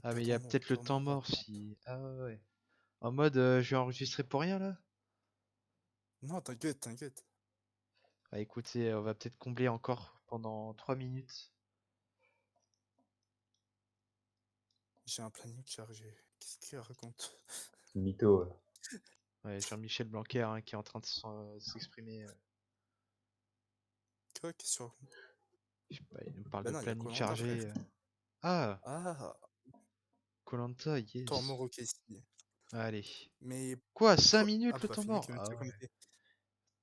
Ah, Pas mais il y temps a mort, peut-être le temps temps mort. mort si. Ah, ouais, ouais. En mode, je vais enregistrer pour rien là? Non, t'inquiète, t'inquiète. Ah, écoutez, on va peut-être combler encore pendant 3 minutes. J'ai un planning chargé. Qu'est-ce qu'il raconte? Mytho. Ouais. Ouais, Jean-Michel Blanquer hein, qui est en train de s'exprimer. Quoi? Qu'est-ce que tu racontes? Je sais pas, il nous parle Bah de non, il y a planning Koh-Lanta, chargé. frère. Ah, Ah, Koh-Lanta, temps yes. mort, ok, si. Allez. Mais Quoi, 5 quoi? Ah minutes le bah, temps Femi mort? qui vient de Ah se ouais. connecter.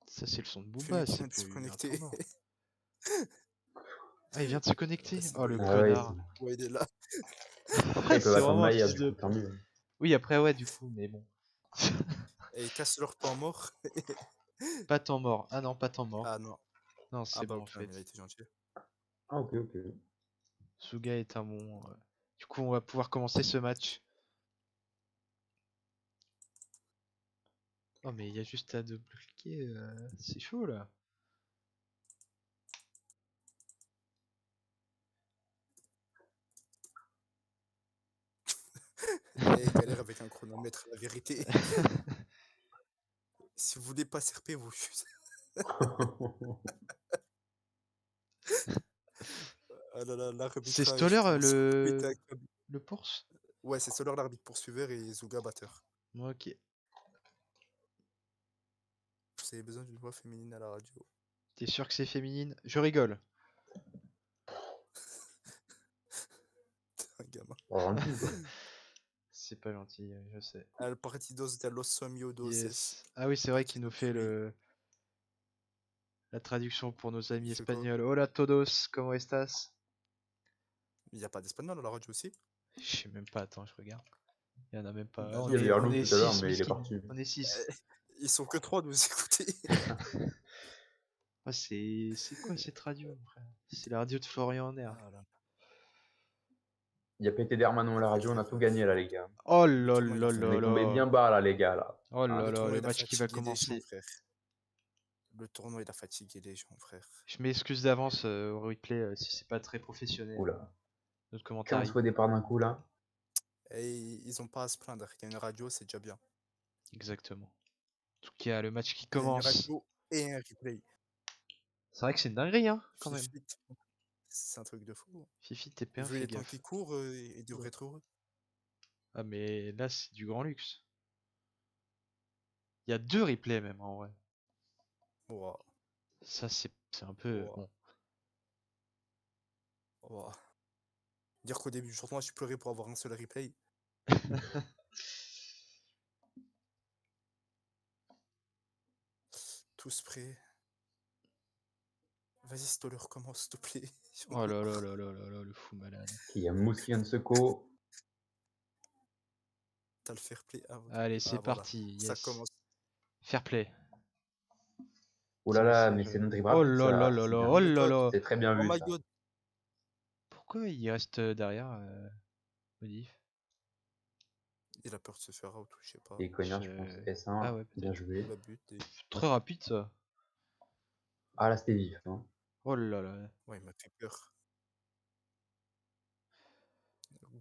Ça, c'est le son de Femi Booba, qui c'est vient de se plus un temps connecter. mort. Ah, il vient de se connecter? Vas-y, Oh, le Ah ouais, connard. ouais, il est là. Après, ils peuvent C'est attendre vraiment un Maya, fils du coup, de. tant mieux. Oui, après, ouais, du coup, mais bon. Et il casse leur temps mort. Pas temps mort. Ah non, pas temps mort. Ah non. Non, Ah c'est bah bon en ok, mais fait. il a été gentil. Ah, ok, ok. Suga est un bon. Du coup, on va pouvoir commencer ce match. Oh, mais il y a juste à double-cliquer. C'est chaud là. Et galère avec un chronomètre, la vérité. Si vous voulez pas SRP, vous fusez. Ah là là, C'est l'arbitrage, Stoller comment ça peut péter un câble. le Porsche? Ouais, c'est Stoller l'arbitre poursuiveur et Zuga batteur. Ok. Vous avez besoin d'une voix féminine à la radio. T'es sûr que c'est féminine? Je rigole. Un gamin. Oh, gentil, quoi. C'est pas gentil, je sais. El partidos de los somiodos. Yes. Ah oui, c'est vrai qu'il nous fait Oui. la traduction pour nos amis Il fait quoi? espagnols. Hola todos, ¿cómo estás? Il n'y a pas d'espagnol à la radio aussi? Je sais même pas, attends, je regarde. Il y en a même pas. Bah On Il y avait est, on Arlouf est tout à l'heure, 6, mais il est miskin. parti. On est 6. Ils sont que 3 de nous écouter. Ah, c'est quoi cette radio, frère? C'est la radio de Florian en air. Ah là. Il y a pété d'Hermanon à la radio, on a tout gagné, là, les gars. Oh Le là tournoi, il a là On là est tombé là. bien bas, là, les gars, là. Oh là Hein. Le là, tournoi, le il a match qui va fatigué les gens, commencer. frère. Le tournoi, il a fatigué les gens, frère. Je m'excuse d'avance au replay si c'est pas très professionnel. Oula. Notre commentaire. 15 fois départ d'un coup, là. Et ils ont pas à se plaindre. Il y a une radio, c'est déjà bien. Exactement. En tout cas, le match qui Il y a une commence. radio et un replay. C'est vrai que c'est une dinguerie, hein, quand même. Fifit, c'est un truc de fou. Fifi, TP1, Vu fais les temps gaffe. qui courent, il devrait être heureux. Ah, mais là, c'est du grand luxe. Il y a 2 replays, même, en vrai. Ouah, Ça, c'est un peu. ouah, Bon. ouah. Dire qu'au début du tournoi, je pleurais pour avoir un seul replay. Tous prêts. Vas-y, Stoller, recommence, s'il te plaît. Oh là là là là là là, le fou malade. Il y a Mousse qui vient de seco. T'as le fair play. Ah, ok. Allez, c'est Ah, voilà. parti. Ça Yes. commence. Fair play. Oh là Ça, là, c'est mais joli. c'est notre Oh arbitre, là là ça. là C'est là, bien oh vu. là là. C'est très bien Oh vu, my ça. god. Pourquoi il reste derrière Modif? Il a peur de se faire out, je sais pas. Et Cognard, je pense. S1, Ah ouais, bien peut-être. joué. La but et... Très rapide ça. Ah là, c'était vif. Hein. Oh là là. Ouais, il m'a fait peur.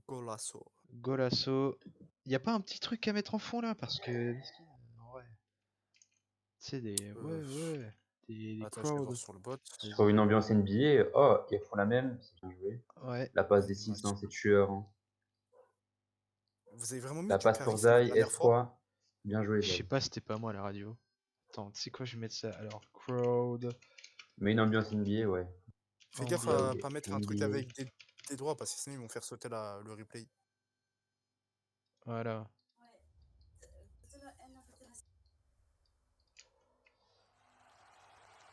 Golasso. Golasso. Y a pas un petit truc à mettre en fond là? Parce que. En vrai. Tu sais, des. Ouais, ouais. Des Attends, je vais voir crowds. sur le bot. Sur une ambiance NBA, oh, ils font la même. C'est bien joué. Ouais. La passe Ouais, des le 6, match. c'est tueur. Hein. Vous avez vraiment mis La du passe pour charisme la Zai, dernière fois. F3. Bien joué, Je sais Zai. pas, c'était pas moi la radio. Attends, tu sais quoi, je vais mettre ça. Alors, crowd. Mais une ambiance NBA, ouais. Fais gaffe Ambiance. à pas mettre un truc NBA. avec des doigts parce que sinon ils vont faire sauter le replay. Voilà.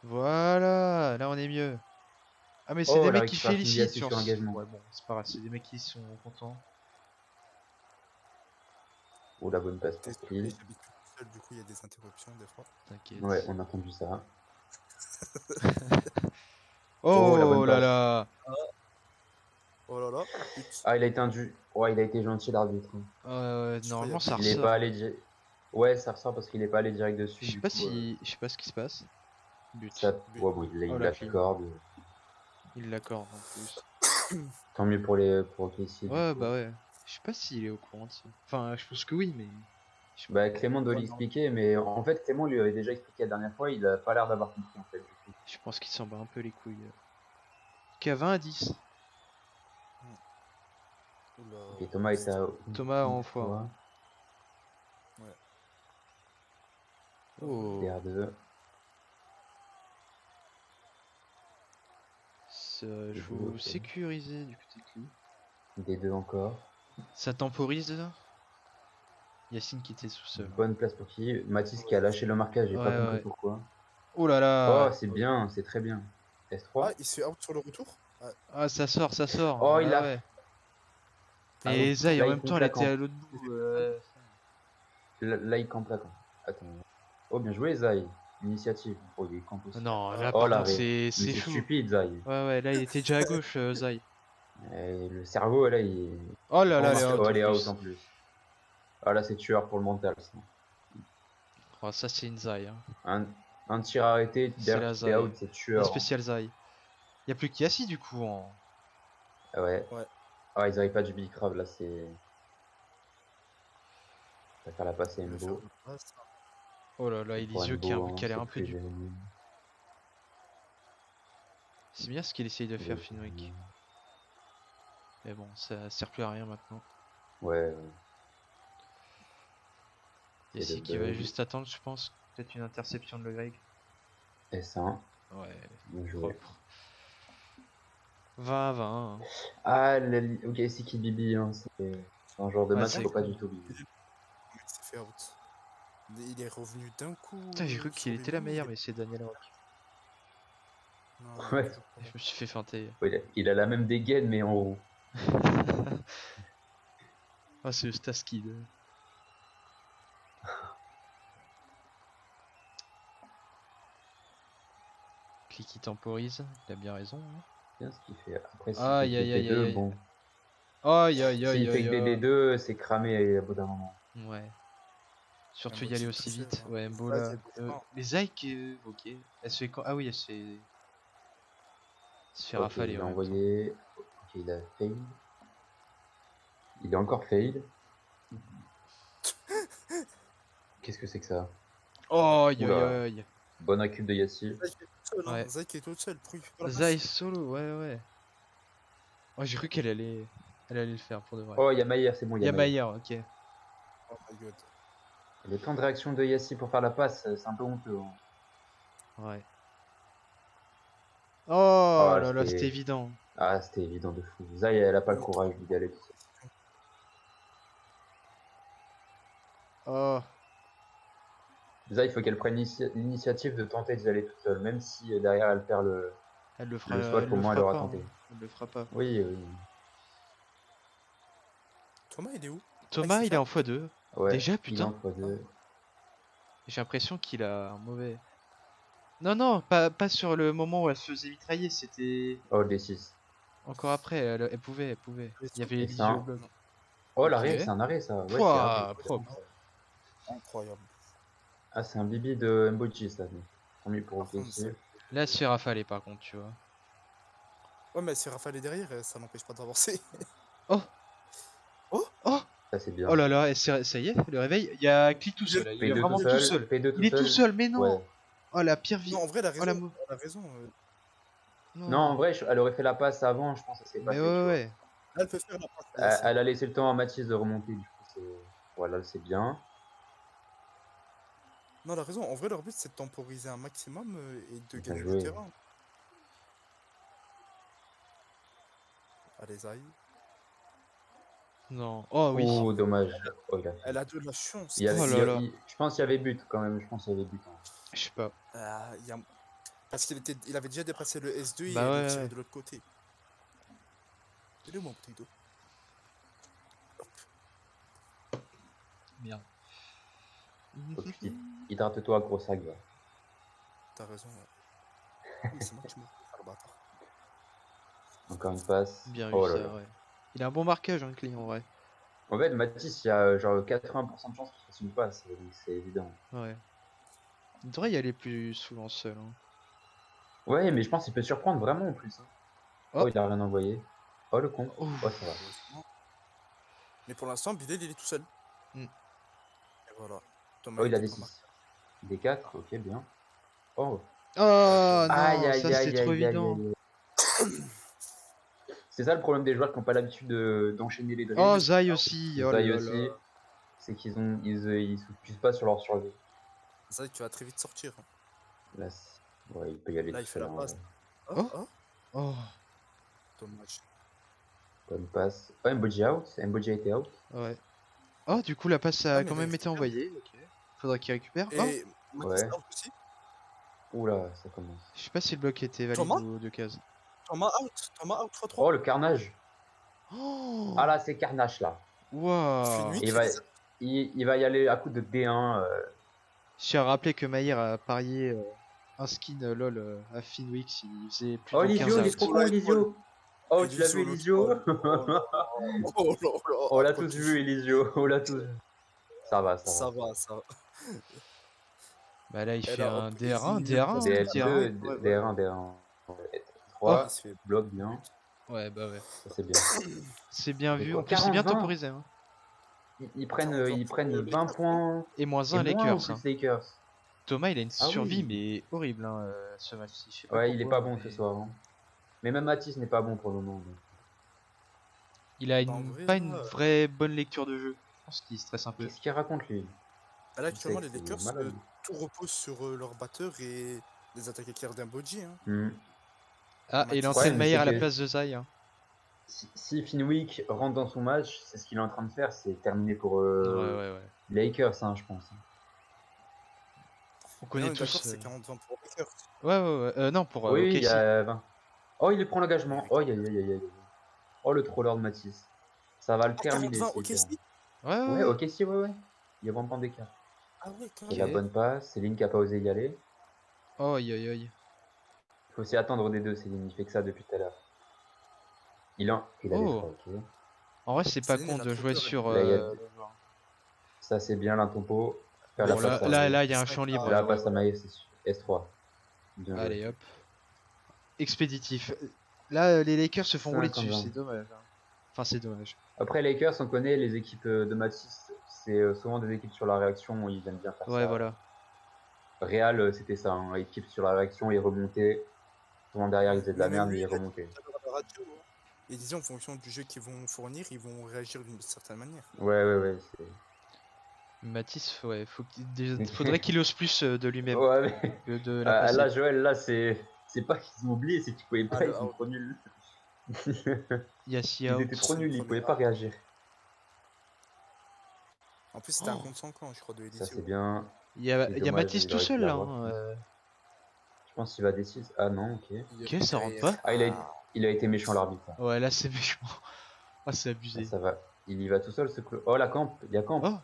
Voilà, là on est mieux. Ah mais c'est Oh, des la mecs qui récupération félicitent d'IAC sur ce- engagement. Ouais bon, c'est pas grave, c'est des mecs qui sont contents. Oh, la bonne passe pour Désolé, Steel. j'habite tout seul, du coup il y a des interruptions des fois. T'inquiète. Ouais, on a entendu ça. Oh, la bonne là passe. là. Oh là là, but. Ah, il a été indu. Ouais, il a été gentil, l'arbitre. Je crois Normalement qu'il y a ça Il est ressort. pas allé Ouais, ça ressort parce qu'il est pas allé direct dessus. Je sais du pas coup, si. Je sais pas ce qui se passe. But. Ça... But. Ouais, bon, il Oh, la clean. l'accorde. Il l'accorde en plus. Tant mieux pour OKC. Ouais bah ouais. Je sais pas s'il est au courant de ça. Enfin, je pense que oui, mais. Je sais pas. Bah, Clément doit lui expliquer, mais en fait, Clément lui avait déjà expliqué la dernière fois, il a pas l'air d'avoir compris en fait. Du coup. Je pense qu'il s'en bat un peu les couilles. Qu'à 20 à 10. Oula, Et Thomas est à Thomas une en fois. fois. Ouais. Oh. DR2. Je vous sécuriser du côté de lui. D2 encore. Ça temporise là. Yacine qui était sous seul. Bonne place pour qui? Mathis qui a lâché le marquage, j'ai pas Ouais, compris ouais. pourquoi. Oh là là. Oh, c'est bien, c'est très bien. S3. Ah, il se fait out sur le retour. Ah, Ah, ça sort, ça sort. Oh, il Ah a. ouais. Ah, Et Zay là, en il même temps, compte elle la était à camp. l'autre bout. Là, il campe là. Attends. Oh, bien joué, Zai. Initiative. Oh, il campe aussi. Non, là Oh, par l'arrêt. contre, Mais c'est c'est fou. stupide, Zai. Ouais, ouais, là il était déjà à gauche, Zay. Et le cerveau, là, il. Oh là là, Oh, elle est out oh, en elle est out plus. en plus. Ah, là, c'est tueur pour le mental. Ça. Oh, ça c'est une Zay. Hein. Un tir arrêté, C'est derrière la qui fait Zay. out, c'est La tueur. spéciale Zay. Y'a plus qu'Yassi du coup en. Ah ouais. Ouais. Ah, ils arrivent pas du Big Crab, là, c'est. Ça va faire la passe à il va faire Mbo. le pass. Oh là là, Et pour Elisio qui Mbo, a l'air c'est un peu plus du. gênant. C'est bien ce qu'il essaye de faire, Finwick. Mais bon, ça sert plus à rien maintenant. Ouais. Yassi qui va juste attendre, je pense. Peut-être une interception de Le Greg. S1. Ouais, Bien joué. propre. 20 à 20. Hein. Ah, ok, c'est qui Bibi, hein. C'est un genre de Ouais, match, c'est faut pas du tout Bibi. Il s'est fait out. Il est revenu d'un coup. Putain, j'ai cru qu'il sur était la Bimbo, meilleure, mais c'est Daniel Rock. Non, Ouais. toujours pas. Je me suis fait feinter. Ouais, il a la même dégaine, mais en haut. Ah, c'est le Staskid. Clicky temporise, il a bien raison. Hein. Bien ce qu'il fait. Après, s'il Aïe, fait aïe, que aïe, DD2, aïe. bon. Aïe, aïe, aïe, S'il fait aïe, que aïe. DD2, c'est cramé au bout d'un moment. Ouais. Surtout Mbo y aller qui aussi touche, vite. hein. Ouais, Mbo Là, là. c'est le frein. Les Ike, ok. Elle se fait quand. Ah oui, elle se fait. Elle se fait Ok, rafaler. il a en même temps. envoyé. Ok, il a fail. Il est encore fail. Qu'est-ce que c'est que ça? Oh, aïe, aïe, Oula. aïe. Bonne récup de Yassi. Zay qui est tout seul, hein. Ouais. Zay qui est tout seul. Pourquoi il fait pas la Zai passe solo, ouais, ouais. Oh, j'ai cru qu'elle allait. Elle allait le faire pour de vrai. Oh, il y a Maillard, c'est bon, il y a Maillard. Yamaïr, ok. Oh my god. Le temps de réaction de Yassi pour faire la passe, c'est un peu honteux. Hein. Ouais. Oh Ah, là là, c'était évident. Ah, c'était évident de fou. Zai, elle a pas le courage d'y aller tout seul. Oh. Zai, il faut qu'elle prenne l'initiative de tenter d'y aller toute seule, même si derrière elle perd le. Elle le fera, Le SWAT, elle au le moins, elle fera aura pas. tenté. Hein. Elle le fera pas. Oui, oui. Thomas, il est où? Thomas, s'est il fait est en out. x2. Ouais, Déjà, il est putain. en x2. J'ai l'impression qu'il a un mauvais. Non, non, pas sur le moment où elle se faisait mitrailler, c'était Oh, le D6. encore après. Elle pouvait, elle pouvait. Il y avait Et Elisio ça. au bloc. Oh, Ok. l'arrêt, c'est un arrêt ça. Ouais, c'est Pouah, arrêt. propre. Incroyable. Ah, c'est un bibi de Mboji ça. Tant mieux pour Par contre, OKC. Là, elle se fait rafaler par contre, tu vois. Ouais, mais si Raphaël est derrière, ça n'empêche pas d'avancer. Oh. Oh. Oh. Ça, c'est bien. Oh là là, ça y est, le réveil. Il y a Click tout seul. Il est P2 vraiment tout seul. P2 Il est tout seul, mais non. Ouais. Oh la pire vie. Non, en vrai, elle a Oh la raison. Elle a raison. Non, en vrai, elle aurait fait la passe avant, je pense que c'est pas Mais fait. ouais, ouais. Là, elle peut faire la passe. Elle a laissé le temps à Mathis de remonter, du coup, c'est. Voilà, c'est bien. Non, elle a raison. En vrai, leur but, c'est de temporiser un maximum et de Bien gagner joué. du terrain. Allez, Zai. Non. Oh oui. Oh, dommage. Oh, Elle a de la chance. Oh là là. Je pense qu'il y avait but quand même. Je pense qu'il y avait but. Hein. Je sais pas. Parce qu'il avait déjà dépassé le S2 Bah et ouais, il tirait ouais. de l'autre côté. Il est où mon bouteille d'eau? Merde. Faut que tu hydrate-toi, gros sac. Va. T'as raison. Ouais. Oui, c'est moi qui me fais le bâtard. Encore une passe. Bien Oh vu là ça, là. ouais. Il a un bon marquage, hein, Clé, en vrai. En fait, Mathis, il y a genre 80% de chance qu'il fasse une passe, donc c'est évident. Ouais. Il devrait y aller plus souvent seul. Hein. Ouais, mais je pense qu'il peut surprendre vraiment en plus. Hein. Oh, il a rien envoyé. Oh, le con. Ouf. Oh, ça va. Mais pour l'instant, Bilal, il est tout seul. Mm. Et voilà. Thomas, Oh, il a était des pas marqué. 6. Des 4, ok, bien. Oh. Oh Aïe, non, aïe, ça c'était aïe, trop aïe, aïe, évident. aïe. C'est ça le problème des joueurs qui n'ont pas l'habitude d'enchaîner les Oh, dribbles. Zai aussi. Oh là Zai là aussi. là. C'est ils se focusent pas sur leur survie. C'est vrai que tu vas très vite sortir. Hein. Là, ouais, il peut y aller Là, tout il fait seul. la Hein, passe. ouais. Oh, Oh. oh. Oh. Dommage. Bonne passe. Oh, Mboji out. Mboji a été out. Ouais. Oh, du coup, la passe a Ah, mais quand il a même été récupéré. envoyée. Ok. Faudra qu'il récupère. Oh, Et Matisse Ouais. out aussi. Oula, ça commence. je sais pas si le bloc était valide Thomas ou de case. Thomas out. Thomas out 3-3. Oh, le carnage. Oh. Ah là, c'est carnage là. Waouh. Fenwick, Il va, il va y aller à coup de D1. Je tiens à rappeler que Maïr a parié un skin LOL à Finwix s'il faisait plus Oh, de 15 Elisio, il est outs. trop con, Elisio. Oh, tu l'as vu, le Elisio? troll. Oh là là. Oh là là. On l'a trop tous kiff. vu, Elisio. On l'a tous vu. Ça va, ça Ça va. va, ça va. Bah là, il Elle fait a un repris DR1, les DR1, parce hein, que DL2, DR1. Ouais, DR1, DR1. Oh. 3, il se fait bloc bien. Ouais, bah ouais. Ça, c'est bien. C'est bien Mais vu. quoi, En plus, c'est bien 40-20. temporisé. Hein. Ils 40 prennent pour 20 Lakers. points Et moins et 1 moins en Lakers. Hein. plus Lakers. Thomas, il a une Ah survie, oui. mais horrible hein, ce match-ci. Je sais pas Ouais, il est pourquoi, pas bon ce mais soir. Hein. Mais même Matisse n'est pas bon pour le moment. Donc. il a En vrai, pas là, une vraie bonne lecture de jeu. Je pense qu'il stresse un peu. Qu'est-ce qu'il raconte lui? là, actuellement, les C'est Lakers, malade. tout repose sur leur batteur et les attaques éclairs d'Emboji. Hein. Hmm. Ah, et il Matisse, entraîne Ouais, mais Maïr c'est à la que place de Zai. Hein. si Finwick rentre dans son match, c'est ce qu'il est en train de faire, c'est terminé pour Ouais. les Lakers, hein, je pense. On Mais connaît on est d'accord, tous. c'est 40-20 pour Lakers. Ouais. Non, pour Oui, il y OKC. a 20. Oh, il prend l'engagement. Oh, aïe, aïe, aïe, aïe. Oh, le troller de Matisse. Ça va le Ah, terminer. 40-20 s'il ok, perd. si. Ouais, ok, si, ouais. Il y a vraiment d'écart. Ah ouais, Et carrément. la Ok. bonne passe, Céline qui a pas osé y aller. Oh, aïe. Il faut aussi attendre des deux, Céline. Il fait que ça depuis tout à l'heure. Il a les Oh. trois, ok. En vrai, c'est pas Céline, con elle a de trop jouer peur, elle. sur Là, il y a... le joueur. Ça, c'est bien, l'intempo. Faire Là, Bon, il faut la passe passer là, à... il y a un cinq champ libre. La Ouais, passe à ouais. Maïs, c'est S3. Bien joué. Allez, hop. Expéditif. Là, les Lakers se font rouler dessus. 50-20. C'est dommage. Hein. Enfin, c'est dommage. Après, Lakers, on connaît les équipes de Matisse. C'est souvent des équipes sur la réaction. Ils aiment bien faire Ouais, ça. voilà. Real, c'était ça. Hein. Équipe sur la réaction, ils remontaient. Souvent derrière, ils faisaient de la Mais même merde, mais lui, ils il a dit remontaient. tout à l'heure à la radio. Hein. Il disait en fonction du jeu qu'ils vont fournir, ils vont réagir d'une certaine manière. Ouais. Matisse, ouais, faudrait qu'il ose plus de lui-même Ouais, mais... que de la passer. là, Joël, là, c'est pas qu'ils ont oublié, c'est qu'ils pouvaient pas, le ils sont out. trop nuls. Yassi Ils out. étaient trop C'est le nuls, ils premier pouvaient pas out. réagir. En plus, c'était un Oh. contre 100 camp, je crois, de Ça, Elisio. c'est bien. Il y a C'est dommage, Matisse il tout aurait pu seul là. l'avoir. Hein, Je pense qu'il va décider. Ah non, ok. Ok, ça rentre pas. Ah, il a été méchant l'arbitre. Là. Ouais, là c'est méchant. Ah, c'est Ah, abusé. ça va. Il y va tout seul, ce clou. Oh, la camp. Il y a camp. Oh,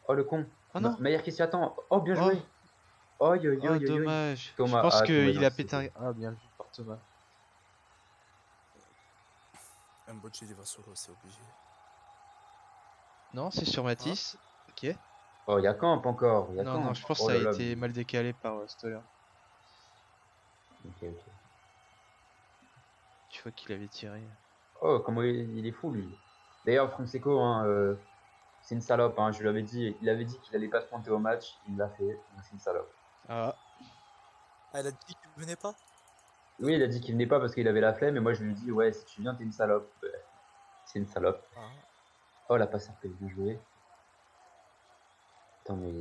Oh, le con. oh non. Maillard qui s'y attend. Oh, bien Oh. joué. Oh, Oh, dommage. Thomas Je pense a tombé qu'il dans a le pété un. Ah, bien vu par Thomas. Mboji, il va solo, c'est obligé. Non, c'est sur Matisse. Ok. Oh, il y a camp encore. Il y a camp. Non, je pense que Oh ça a là là, été mal décalé par Stoller. Ok. Tu vois qu'il avait tiré. Oh, comment il est fou, lui. D'ailleurs, Fonseco, hein, c'est une salope. Hein, je lui avais dit, il avait dit qu'il allait pas se pointer au match. Il l'a fait. Donc c'est une salope. Ah, Ah, elle a dit qu'il venait pas. Oui, il a dit qu'il venait pas parce qu'il avait la flemme. Et moi, je lui ai dit, ouais, si tu viens, t'es une salope. C'est une salope. Ah. Oh, la passe RP, bien joué. Attends, mais.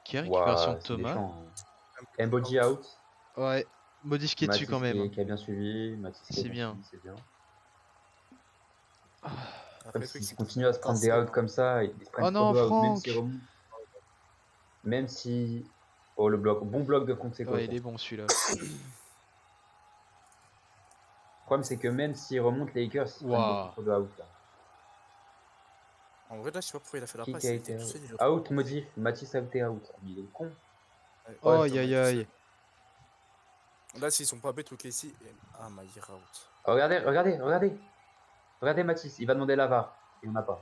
qui récupération de c'est Thomas. méchant, hein. Mboji out. Ouais, modifié dessus Matisse quand même. Hein. qui a bien suivi. Matisse qui a C'est bien. suivi, c'est bien. Après, Comme le truc, s'ils c'est continuent à se prendre des outs comme ça, ils se prennent Oh non, trop de outs, même Franck. s'ils remontent. Même si. Oh, le bloc. Bon bloc de Fonseco. Ouais, ça. il est bon celui-là. Le problème, c'est que même s'ils remontent, les Lakers, ils prennent beaucoup trop de outs là. En vrai, là, je sais pas pourquoi il a fait la Qui passe. a Il été était tout seul, il a out, modif. Matisse out et out. Il est con. Ouais, Oh, Thomas aïe est tout aïe. seul. Là, s'ils sont pas bêtes, ok, ici. Ah, Maïr out. Regardez Matisse, il va demander la VAR. Et on n'a pas.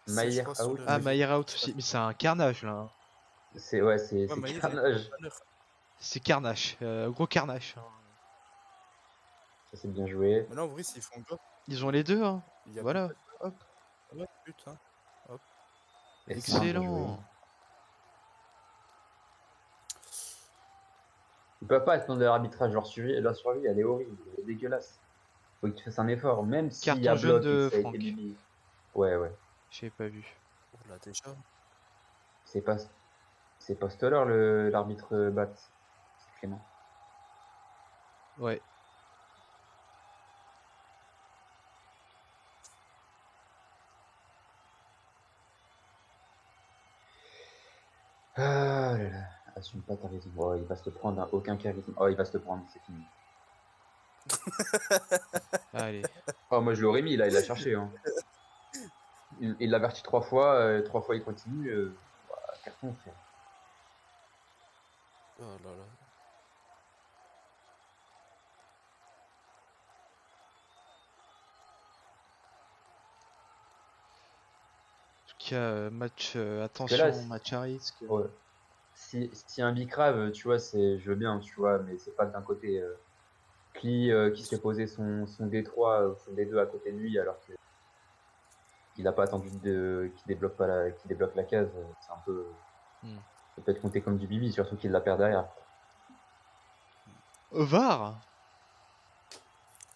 C'est, je Maïr crois, sur out. le- Ah, Maïr out aussi. Mais c'est un carnage là. Hein. C'est Ouais, Maïr, il est carnage. pas à l'heure. C'est carnage. Gros carnage. Hein. Ça, c'est bien joué. Mais là, en vrai, s'ils font gaffe, Ils ont les deux, hein. Il y a Voilà. Hop. Ouais, but, hein. Hop. Et ça, bien joué. Excellent. Ils peuvent pas attendre de l'arbitrage, leur survie, elle est horrible, elle est dégueulasse. Faut que tu fasses un effort, même s'il y Carton a jaune bloc et que de ça a été Franck. Bibi. Ouais, ouais. J'ai pas vu. Oh là, déjà. C'est pas Stoller l'arbitre bat. C'est Clément. Ouais. Ah là là. Assume pas ta raison. Oh, il va se le prendre, hein. Aucun charisme. Oh, il va se le prendre, c'est fini. Allez. Oh, moi je l'aurais mis, là, il l'a cherché. Hein. Il l'a averti 3 fois, 3 fois il continue. Voilà, carton, frère. Oh là là. En tout cas, match que attention, là, match à risque. Ouais. Si un bicrave, tu vois, je veux bien, tu vois, mais c'est pas d'un côté. Klee qui se fait poser son D3, son D2 à côté de lui, alors qu'il n'a pas attendu qu'il débloque la case. C'est un peu. Ça peut être compté comme du bibi, surtout qu'il la perd derrière. VAR.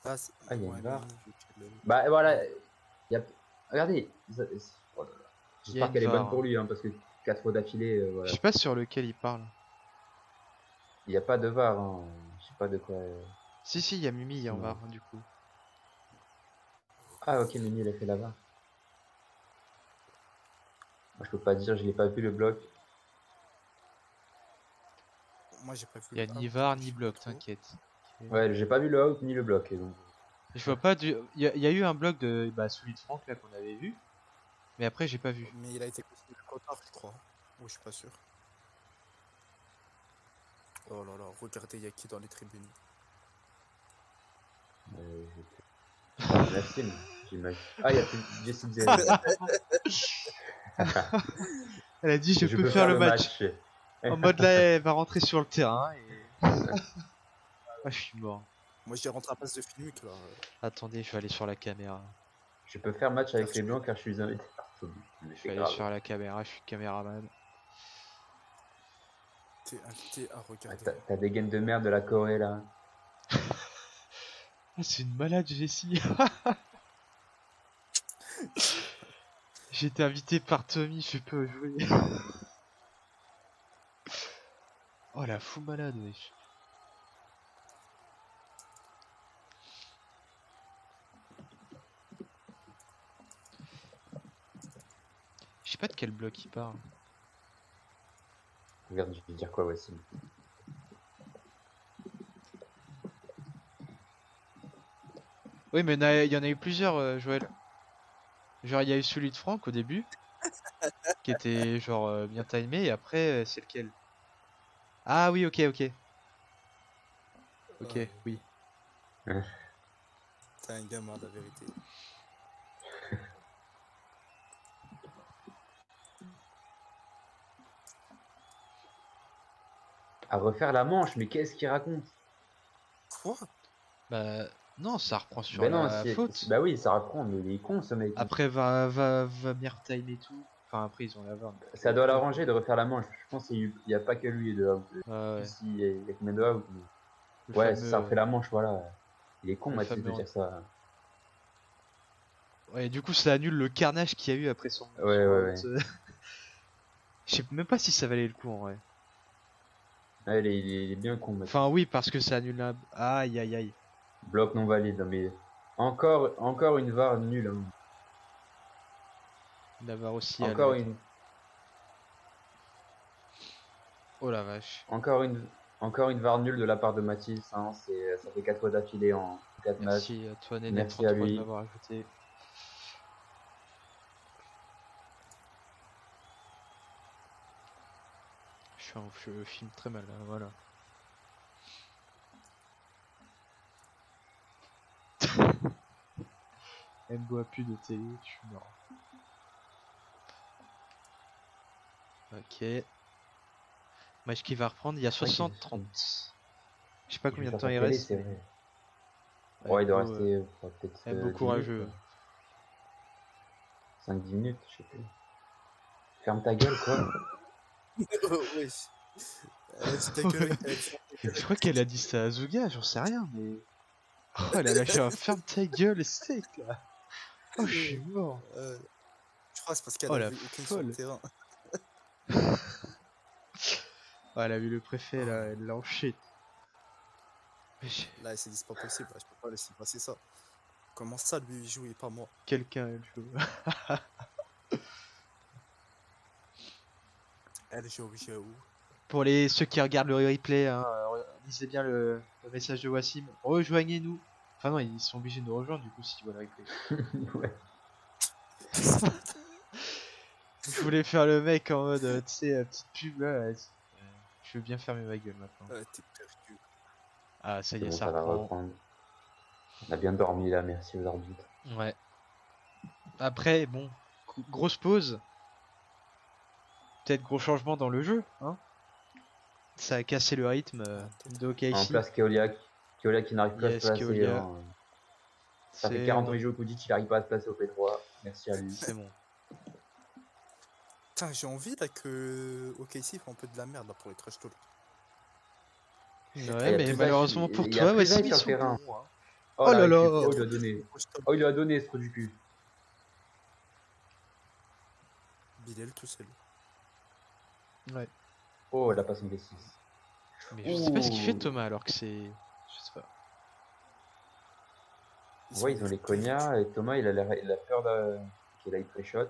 Ah, Ah, il y a ouais, une VAR. mais Bah voilà, regardez. Oh là là. Il y a J'espère une qu'elle est bonne VAR. pour lui, hein, parce que 4 fois d'affilée, Je voilà. sais pas sur lequel il parle. Il n'y a pas de VAR, hein. Je sais pas de quoi. Si, il y a Mimi en Non. VAR du coup. Ah, ok, Mimi, elle a fait la VAR. Moi, je peux pas dire, je l'ai pas vu le bloc. moi j'ai pas vu Il y a le ni out, VAR je ni sais pas bloc, trop. t'inquiète. Ouais, j'ai pas vu le out ni le bloc. Donc. Je vois pas du. Il y a eu un bloc de celui de Franck là qu'on avait vu. Mais après, j'ai pas vu. Mais il a été considéré trop tard, je crois. Ou je suis pas sûr. Oh là là, regardez, il y a qui dans les tribunes. Nassim, j'imagine. Ah, il y a Jessie Jen. Elle a dit je peux peux faire le match. En mode là, elle va rentrer sur le terrain et. Ah, je suis mort. Moi j'ai rentré à place de Finwick là. Attendez, je vais aller sur la caméra. Je peux faire match avec les blancs car je suis invité par Tommy. Je vais aller sur la caméra, je suis caméraman. T'es invité à regarder. T'as des gaines de merde de la Corée là. Ah, c'est une malade, Jessie. J'ai été invité par Tommy, je peux jouer. Oh la fou malade, wesh. Je sais pas de quel bloc il parle. Regarde, je vais dire quoi, Wassim. Oui, mais il y en a eu plusieurs, Joël. Genre, il y a eu celui de Franck au début, qui était genre bien timé, et après, c'est lequel? Ah oui, ok. Ok, oui. T'es un gamin, la vérité. À refaire la manche, mais qu'est-ce qu'il raconte? Quoi? Bah, non, ça reprend sur Ben non, la faute. bah oui, ça reprend, mais il est con ce mec. Après, va bien retimer tout. Enfin, après, ils ont la VAR. Ça doit l'arranger de refaire la manche. Je pense qu'il n'y a pas que lui de out. Ouais. Il y a combien de out Le ouais, fameux, ça refait la manche, voilà. Il est con, le Mathis, de fameux- dire ça. Ouais, du coup, ça annule le carnage qu'il y a eu après son. Ouais. Je sais même pas si ça valait le coup en vrai. Ouais, il est bien con, Mathis. Enfin, oui, parce que ça annule la. Aïe. Bloc non valide, mais encore une VAR nulle. Hein. La VAR aussi. Encore annulée. une. Oh la vache. Encore une VAR nulle de la part de Mathis. Hein. Ça fait 4 fois d'affilée en 4 matchs. Merci à toi, Néné, Merci à 33 de lui. m'avoir ajouté. Je filme très mal là, voilà. Elle me voit plus de télé, je suis mort. Ok. Match qui va reprendre, il y a 60-30. Je sais pas combien de temps il reste. C'est vrai. Ouais, il doit Embo, rester peut-être Embo 10 courageux. minutes. 5-10 minutes, je sais plus. Ferme ta gueule, quoi. Oh, wesh. Elle a dit ta gueule, elle ferme ta gueule. Je crois qu'elle a dit ça à Azuga, j'en sais rien, mais. Oh, elle a lâché un ferme ta gueule sec là. Oh, je suis mort. Je crois que c'est parce qu'elle Oh a la vu aucun sur le folle. terrain. Oh, elle a vu le préfet là, Ah. elle l'a enchaîné. Wesh, Là, elle s'est dit, c'est pas possible, là, je peux pas laisser passer ça. Comment ça, lui, il joue et pas moi? quelqu'un elle joue. Elle joue, où? Pour ceux qui regardent le replay, hein, lisez bien le message de Wassim. Rejoignez-nous. Enfin non, ils sont obligés de nous rejoindre du coup si tu vois le replay. Ouais. Je voulais faire le mec en mode, tu sais, petite pub là. Je veux bien fermer ma gueule maintenant. T'es perdu. Ah, ça y C'est est, bon, ça ça va reprend. reprendre. On a bien dormi là, merci aux arbitres. Ouais. Après, bon, grosse pause. Peut-être gros changement dans le jeu, hein. Ça a cassé le rythme de En OKC. place, Keolia qui n'arrive pas à se Yes, placer. Keolia. Hein. Ça fait C'est 40 ans qu'il joue au Kudic, il n'arrive pas à se placer au P3. Merci à lui. c'est bon. Putain, j'ai envie là que OKC fait un peu de la merde là pour les trash talk. Ouais, Il y a mais plus malheureusement d'âge, pour il y a toi, plus Wassim, d'âge ils sur le sont terrain. bons, hein. Oh, Oh la là récup. là. Oh, il lui a donné. Oh, il lui a donné ce trou du cul. Bilal tout seul. Ouais. Oh, elle a pas son V6. Mais je sais pas ce qu'il fait Ouh. Thomas alors que c'est. Je sais pas. Ouais, ils ont les cognats et Thomas, il a peur qu'il aille pré-shot.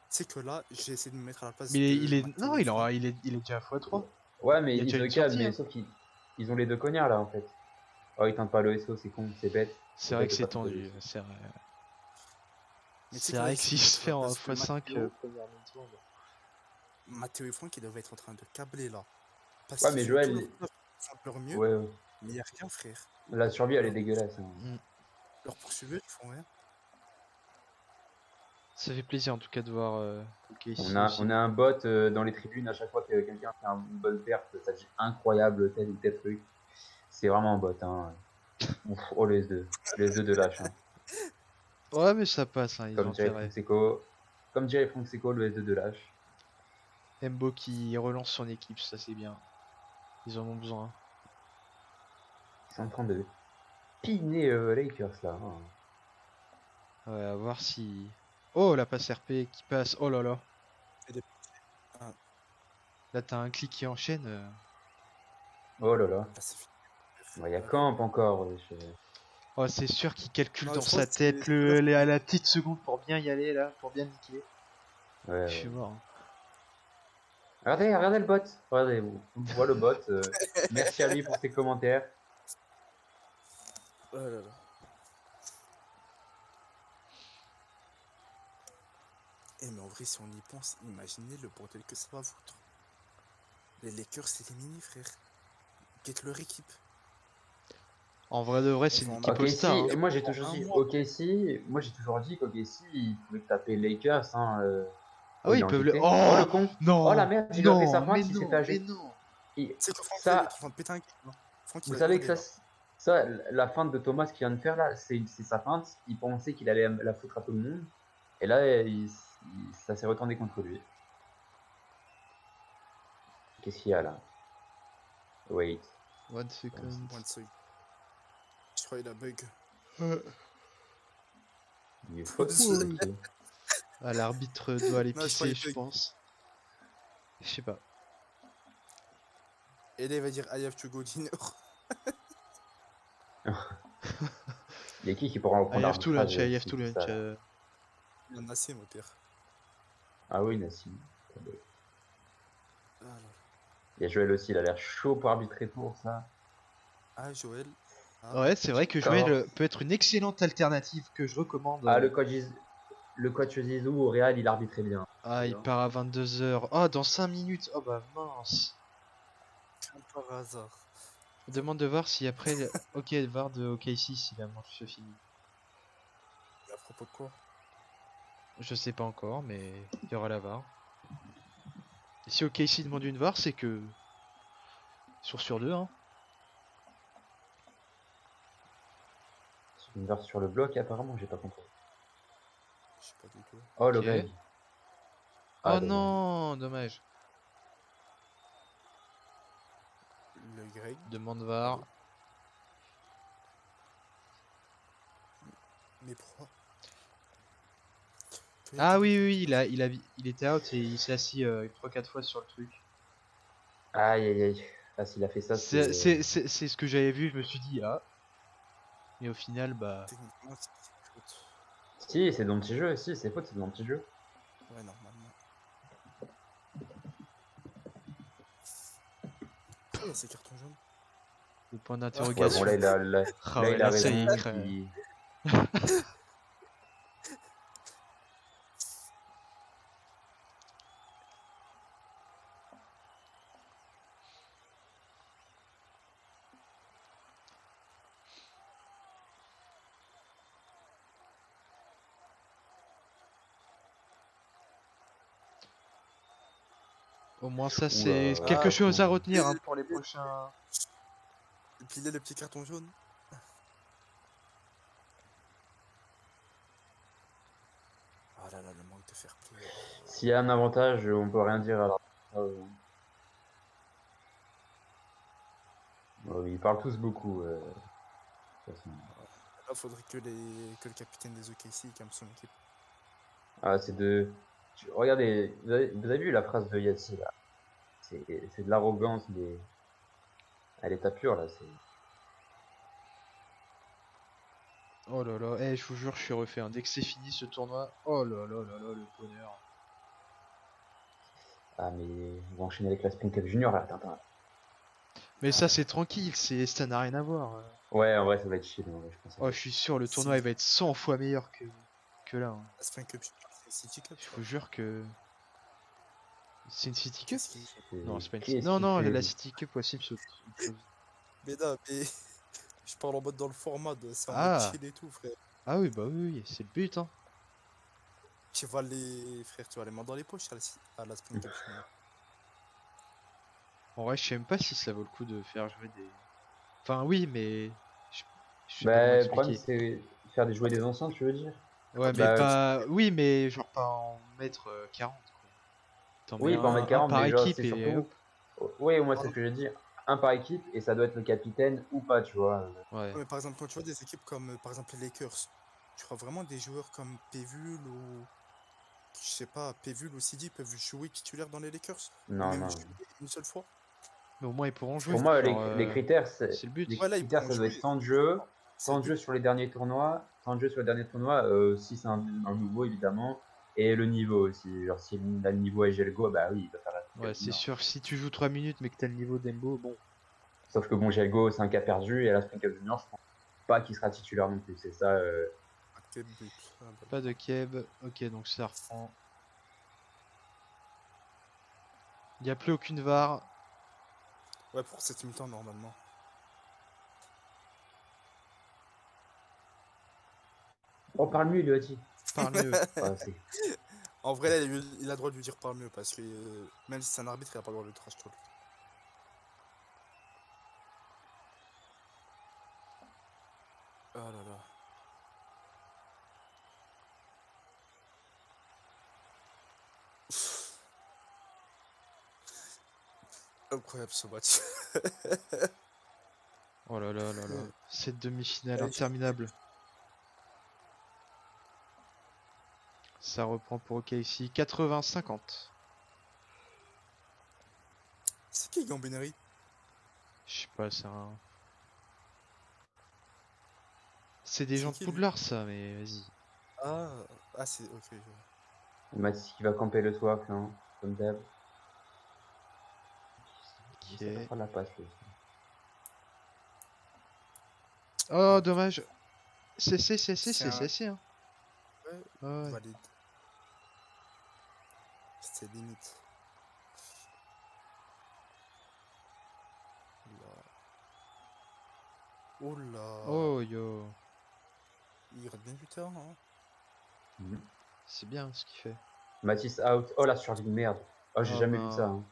C'est que là, j'ai essayé de me mettre à la place Mais de il est. Matteo Non, et Franck. il est déjà à x3. Ouais, mais Il y a ils déjà se une calment, sortie, mais hein. sauf qu'ils ont les deux cognards là en fait. Oh, ils tentent pas le SO, c'est con, c'est bête. C'est vrai bête que de c'est pas tenter le tendu. SO. C'est vrai. Mais tu sais C'est que là, vrai que j'essaie de s'il me se mettre à fait la en place de x5 Matteo. première mi-temps. Matteo et Franck, ils doivent être en train de câbler là. Parce Ouais, qu'ils mais font tout Joël, leur taf, ils font de leur mieux, ouais, mais il n'y a rien, frère. la survie elle est dégueulasse. Hein. Leurs poursuiveurs, ils font rien. Ça fait plaisir en tout cas de voir OKC On a aussi. un bot dans les tribunes à chaque fois que quelqu'un fait une bonne perte, ça dit incroyable tel ou tel truc. C'est vraiment un bot. Hein. Ouf, oh les S2, les S2 de lâche. Hein. Ouais, mais ça passe, hein, ils ont Comme dirait intérêt. Franck Seco, le S2 de lâche. Embo qui relance son équipe, ça c'est bien. Ils en ont besoin. Ils sont en train de piner Lakers là. Hein. Ouais, à voir si. Oh, la passe RP qui passe. Oh là là. Ah. Là, t'as un clic qui enchaîne. Oh là là. Là, c'est fini. Il y a camp encore. Oh, c'est sûr qu'il calcule Non, dans je crois sa que c'est- tête c'est- à la petite seconde pour bien y aller là, pour bien niquer. Ouais, Je suis mort. Hein. Regardez le bot. Regardez, on voit le bot. Merci à lui pour ses commentaires. Oh là là. Eh, mais en vrai, si on y pense, imaginez le bordel que ça va foutre. Les Lakers, c'est éliminés, frère. Get leur équipe. En vrai de vrai, c'est va une en équipe Ok, All-Star. si, Hein. moi j'ai toujours un dit mois. OKC, qu'OKC, ils pouvaient taper Lakers. Hein, Ah oui, il ils est peuvent le. entêté. Oh Oh le con. Oh la non, merde, il lui a fait sa non, mais feinte, il s'est fait non, mais agiter. non. C'est que Franck, il est Ça, en train de péter un câble. Franck, il vous a savez que hurlé, ça, là. la feinte de Thomas qu'il vient de faire là, c'est sa feinte. Il pensait qu'il allait la foutre à tout le monde. Et là, ça s'est retourné contre lui. Qu'est-ce qu'il y a là? Wait. One second. One second. Je crois qu'il a bug. Il est faux. Ah, l'arbitre doit aller Non, je pisser, croyais je que- pense. Je sais pas. Et là, il va dire I have to go dinner. Il y a qui pourra reprendre I have to l'arbitrage, lunch, I have si to c'est lunch. ça, là. Il y en a assez, mon père. Ah oui, Nassim. Ah, là, là. Il y a Joël aussi, il a l'air chaud pour arbitrer pour ça. Ah, Joël. Ah, Ouais, c'est vrai que D'accord. Joël peut être une excellente alternative que je recommande. Ah, le coach Zizou au Real, il arbitrait bien. Ah, il part à 22h. Oh, dans 5 minutes. Oh bah mince. comme par hasard. On demande de voir si après. Ok, VAR de OKC si la manche se finit. Et à propos de quoi? Je sais pas encore, mais il y aura la VAR. Et si OKC demande une VAR, c'est que. Sur 2, hein. Inverse sur le bloc, apparemment, j'ai pas compris. Je sais pas du tout. Oh, le Ok. Greg. Oh dommage. non, dommage. Le Greg. Demande VAR. Allez. Mais pourquoi? Ah oui, oui, il était out et il s'est assis 3-4 fois sur le truc. Aïe, aïe, aïe. Ah, s'il a fait ça, C'est c'est... c'est ce que j'avais vu, je me suis dit, ah. Mais au final, bah. Techniquement, c'est faute. Si, c'est dans le petit jeu. Si, c'est faute, c'est dans le petit jeu. Ouais, normalement. Pourquoi il y a ces cartons jaunes? Le point Ouais, bon, d'interrogation. là, Ah là, ouais, il a là, ça y est, raison. il Au moins, ça, c'est Oula. quelque Ah, chose à Attends. retenir hein, pour les prochains. Et puis il y a le petit carton jaune. Ah là là, le manque de fair play. S'il y a un avantage, on peut rien dire à l'arbitre. Ils parlent tous beaucoup. De toute façon. Là, faudrait que le capitaine des OKC calme son équipe. Ah, c'est de... Regardez, vous avez vu la phrase de Yassi, là? C'est de l'arrogance, mais... À l'état pur, là, c'est... Oh là là, je vous jure, je suis refait. Hein. Dès que c'est fini ce tournoi, oh là là là là, le bonheur. Ah, mais ils vont enchaîner avec la Spring Cup Junior, là, attends. Mais ça, c'est tranquille, ça n'a rien à voir. Ouais, en vrai, ça va être chill, en vrai, je pense. Oh, je suis sûr, le tournoi il va être 100 fois meilleur que là. Hein. La Spring Cup, c'est City Cup. Je vous jure que. C'est une City Cup? Qu'est-ce qui... Non, c'est pas une Qu'est-ce Non, qu'il non, fait, la lui City Cup, ouais, c'est une autre chose. Mais non, mais... Je parle en mode dans le format, c'est en mode Ah, chill et tout, frère. ah oui, bah oui, oui, c'est le but. Hein. Tu vas les... Frère, tu vas les mains dans les poches à la Spring Cup Junior. En vrai, je sais même pas si ça vaut le coup de faire jouer des. Enfin, oui, mais. Je sais pas comment Bah, le problème, expliquer. c'est faire jouer des anciens, tu veux dire? Ouais, mais Bah, pas. Oui, mais genre pas en mettre 40. Quoi. T'en mets oui, pas en mettre un 40, par mais genre, équipe c'est et surtout... hop. Oui, moi, Par c'est ce exemple, que je veux dire. Un par équipe, et ça doit être le capitaine ou pas, tu vois. Ouais. mais par exemple, quand tu vois des équipes comme, par exemple, les Lakers, tu crois vraiment des joueurs comme Pevul ou... Je sais pas, Pevul ou Sidi peuvent jouer titulaire dans les Lakers? Ou Non, même non. jouer une seule fois? Mais au moins, ils pourront jouer. Pour moi, Genre, les critères, c'est le but. Ouais, là, ils pourront ça doit jouer. être temps C'est le de jeu but. sur les derniers tournois, si c'est un nouveau évidemment, et le niveau aussi. Genre si le niveau est Gelgo, bah oui, il va faire la Ouais, Cup c'est Junior. sûr. Si tu joues 3 minutes mais que t'as le niveau d'Embo, bon. Sauf que bon, Gelgo, c'est un cas perdu, et à la Spring Cup Junior, je pense pas qu'il sera titulaire non plus. C'est ça. Ah, quel but. Ah, bah, Pas de Keb. Ok, donc ça reprend. Il n'y a plus aucune VAR. ouais, pour cette mi-temps, normalement. Oh, parle mieux, il lui a dit. Parle mieux. Ah, c'est... En vrai, là, il a le droit de lui dire par mieux, parce que même si c'est un arbitre, il a pas le droit de le trash talk. Ah là là. Incroyable ce match. Oh là là là là. Cette demi-finale Allez, je- interminable. Ça reprend pour OKC. 80-50. C'est qui Gambineri? Je sais pas, c'est un. C'est des C'est gens de qui, lui? Poudlard, ça, mais vas-y. Ah, ah c'est... Ok, je vois. Mathis qui va camper le soir, hein, comme d'hab. Ok. Ça va faire la passe, lui. Oh, dommage. C'est C'est un... CC, hein. Ouais, Ouais. valide. C'était limite. Oh là. Oh yo. Il rate bien du temps, hein. Mhm. C'est bien ce qu'il fait. Mathis out. Oh la survie de merde. Oh, j'ai Oh, jamais ben. vu ça. Hein.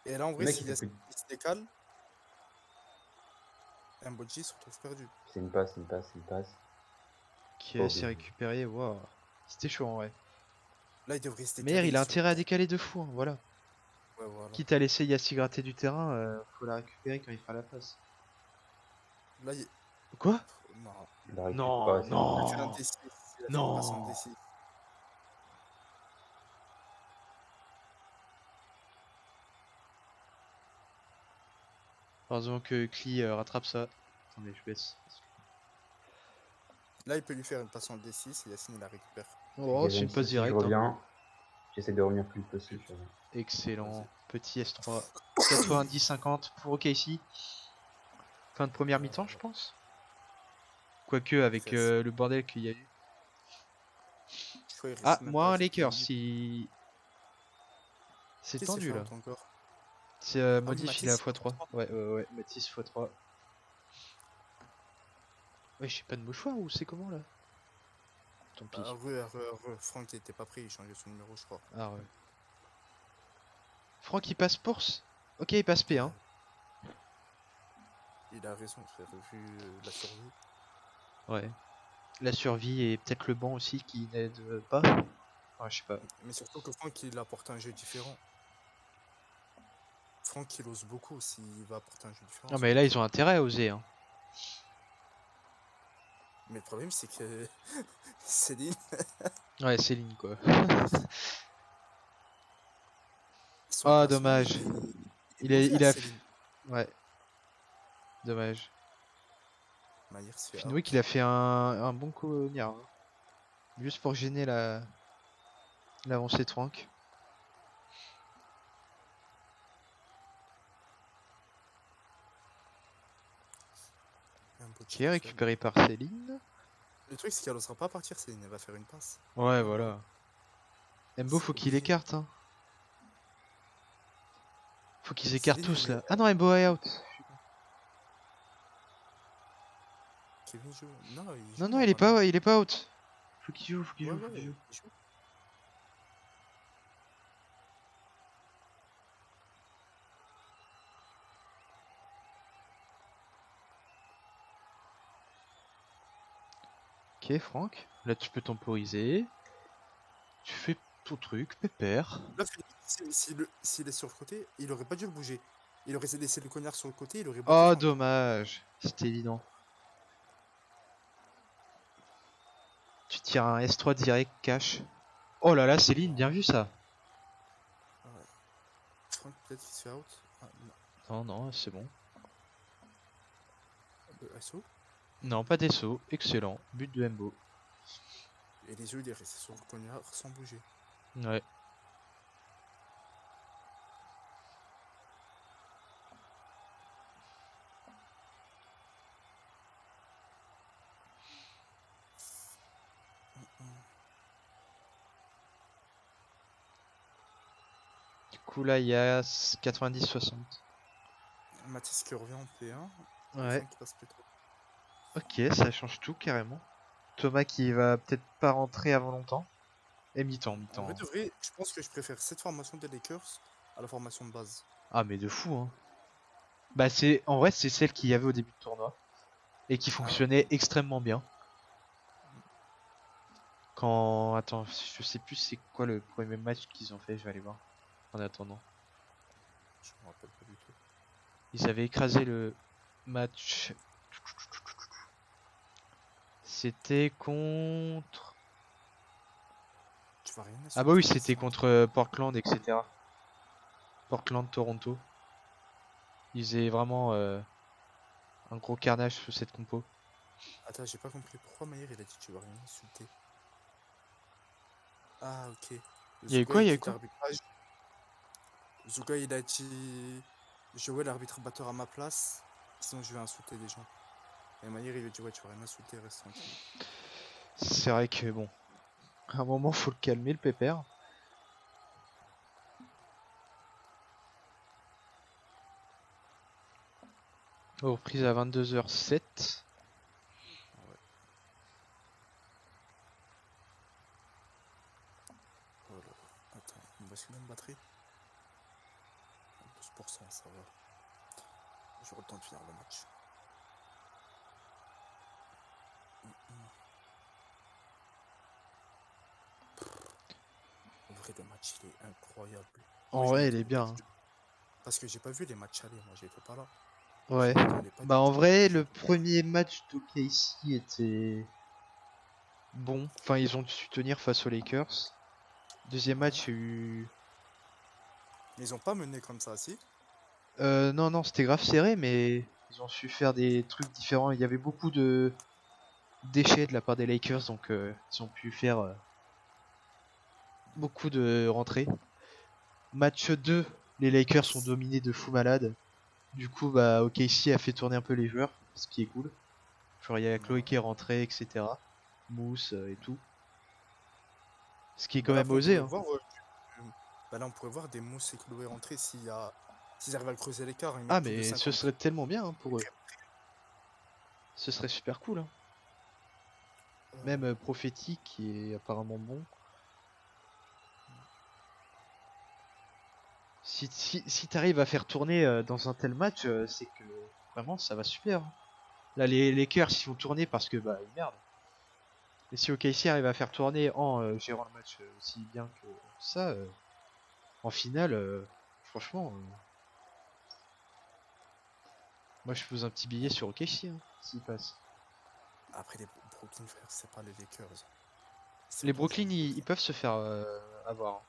Et là, en Le vrai, mec, s'il il fait plus... se décale, Un Bodji se retrouve perdu. C'est une passe, une passe, une passe. Qui Oh, s'est bien. récupéré, waouh. C'était chaud en vrai. Là, il devrait se Meyer, décaler il a sur... intérêt à décaler de fou, hein, voilà. Ouais, voilà. Quitte à laisser Yassi gratter du terrain, faut la récupérer quand il fera la passe. Là, il... Quoi? Non. Il la récupère pas, Non, c'est Il bon. a fait un non, D6. Il a fait une passe en non. D6. Heureusement que Kli rattrape ça. Attendez, je baisse. Là, il peut lui faire une passe en D6 et Yacine, il la récupère. Oh, Ok, c'est une passe 26, je directe, hein. reviens. J'essaie de revenir plus vite possible. je reviens. Excellent. Vas-y. Petit S3. 90-50 pour OKC. Fin de première mi-temps, je Euh, pense. Quoique, avec c'est- le bordel qu'il y a eu. Je crois qu'il Ah, reste même pas moi, un assez de 2 Lakers, minutes. si. C'est Qui s'est tendu fait là. out encore? C'est Ah oui, modifie la Mathis. x3. Ouais, ouais, Mathis x3. Ouais, j'ai pas de mouchoir ou c'est comment là? Tant pis. Franck, il était pas pris, il changeait son numéro, je crois. Ah ouais. Franck il passe Pours. Ok, il passe P, hein. Il a raison, frère, vu la survie. Ouais. La survie et peut-être le banc aussi qui n'aide pas. Ouais, je sais pas. Mais surtout que Franck, il apporte un jeu différent. Franck, il ose beaucoup s'il va apporter un jeu différent. Non Ça mais peut là être ils très ont bien. intérêt à oser, hein. Mais le problème, c'est que Céline, Ouais, Céline quoi. son Oh placement, dommage. il est mauvais à Il a... Céline. Ouais, dommage. Maillard se fait Fenwick out. il a fait un bon cognard, hein. Juste pour gêner l'avancée de Franck. Et un beau Qui est chip seul. récupéré par Céline. Le truc, c'est qu'elle osera pas partir, Céline. Elle va faire une passe. Ouais, voilà. Mbo, C'est faut qu'il obligé. écarte, hein. Faut qu'ils écartent Céline, tous là. Ah non, Mbo est out. Kevin joue. Non, il Non, joue non, normalement. il est pas out. Faut qu'il joue, faut qu'il Ouais, joue, faut ouais, qu'il joue. il joue. Ok, Franck. Là, tu peux temporiser. Tu fais ton truc, pépère. Là, s'il est sur le côté, il aurait pas dû le bouger. Il aurait laissé le cognard sur le côté, il aurait bloqué Oh, Franck. dommage. C'était évident. Tu tires un S3 direct, cash. Oh là là, Céline, bien vu ça. Ouais. Franck, peut-être qu'il se fait out. Ah, Non, non. non, c'est bon. SO. Non, pas des sauts. Excellent. But de Mbo. Et les yeux, il est resté sur le cognard sans bouger. Ouais. Du coup, là, il y a 90-60. Mathis qui revient en P1. Ouais. Franck qui passe P3. Ok, ça change tout carrément. Thomas qui va peut-être pas rentrer avant longtemps. Et mi-temps, En mi-temps, vrai hein. de vrai, je pense que je préfère cette formation des Lakers à la formation de base. Ah, mais de fou, hein. Bah, c'est en vrai, c'est celle qu'il y avait au début du tournoi. Et qui Ah, fonctionnait extrêmement bien. Quand. Attends, je sais plus c'est quoi le premier match qu'ils ont fait, je vais aller voir. En attendant. je me rappelle pas du tout. Ils avaient écrasé le match. C'était contre. Tu vas rien Ah bah oui, insulter, c'était Christian. contre Portland, etc. Portland, Toronto. Ils faisaient vraiment un gros carnage sur cette compo. Attends, j'ai pas compris pourquoi Maillard il a dit tu vas rien insulter. Ah, ok. Il y a eu Zouga quoi, il il y a eu quitte quoi? l'arbitrage. Zouga il a dit Joël l'arbitre batteur à ma place, sinon je vais insulter les gens. Et Maillard il lui dit ouais tu vas rien insulter, reste tranquille. C'est vrai que bon. À un moment, faut le calmer, le pépère. Reprise à 22h07. Ah ouais. Oh là là. Attends, on va basculer une batterie. 12%, ça va. J'aurai le temps de finir le match. Après, le match, il est incroyable. Moi, En je vrai, m'y il est attendais bien, pas hein. du tout. Parce que j'ai pas vu les matchs aller, moi, j'étais pas là. Je Ouais. m'y attendais pas du Bah en tout à ce vrai, que le j'ai. premier match d'OKC était bon. Enfin, ils ont su tenir face aux Lakers. Deuxième Ouais. match, il y a eu... Mais ils ont pas mené comme ça, si? Non, non, c'était grave serré, mais ils ont su faire des trucs différents. Il y avait beaucoup de déchets de la part des Lakers, donc ils ont pu faire beaucoup de rentrées. Match 2, les Lakers ont dominé de fou malade. Du coup, bah, OKC a fait tourner un peu les joueurs, ce qui est cool. Genre, il y a Chloé qui Ouais. est rentrée, etc. Mousse et tout. Ce qui est quand Bah là, même après, on osé, pourrait hein. voir. Bah là, on pourrait voir des Mousse et Chloé rentrer s'ils arrivent à creuser l'écart, ils Ah, mettent plus de mais ce 50 serait points. tellement bien hein, pour eux. Ce serait super cool, hein. Même Euh, Prophétique, qui est apparemment bon. Si t'arrives à faire tourner dans un tel match, c'est que vraiment ça va super, hein. Là, les Lakers ils vont tourner parce que bah ils merdent. Et si OKC arrive à faire tourner en gérant le match aussi bien que ça, en finale, franchement, moi je pose un petit billet sur OKC hein, s'il passe. Après, les Brooklyn, frère, c'est pas les Lakers. C'est Les pas du Brooklyn ils Brooklyn. peuvent se faire avoir, hein.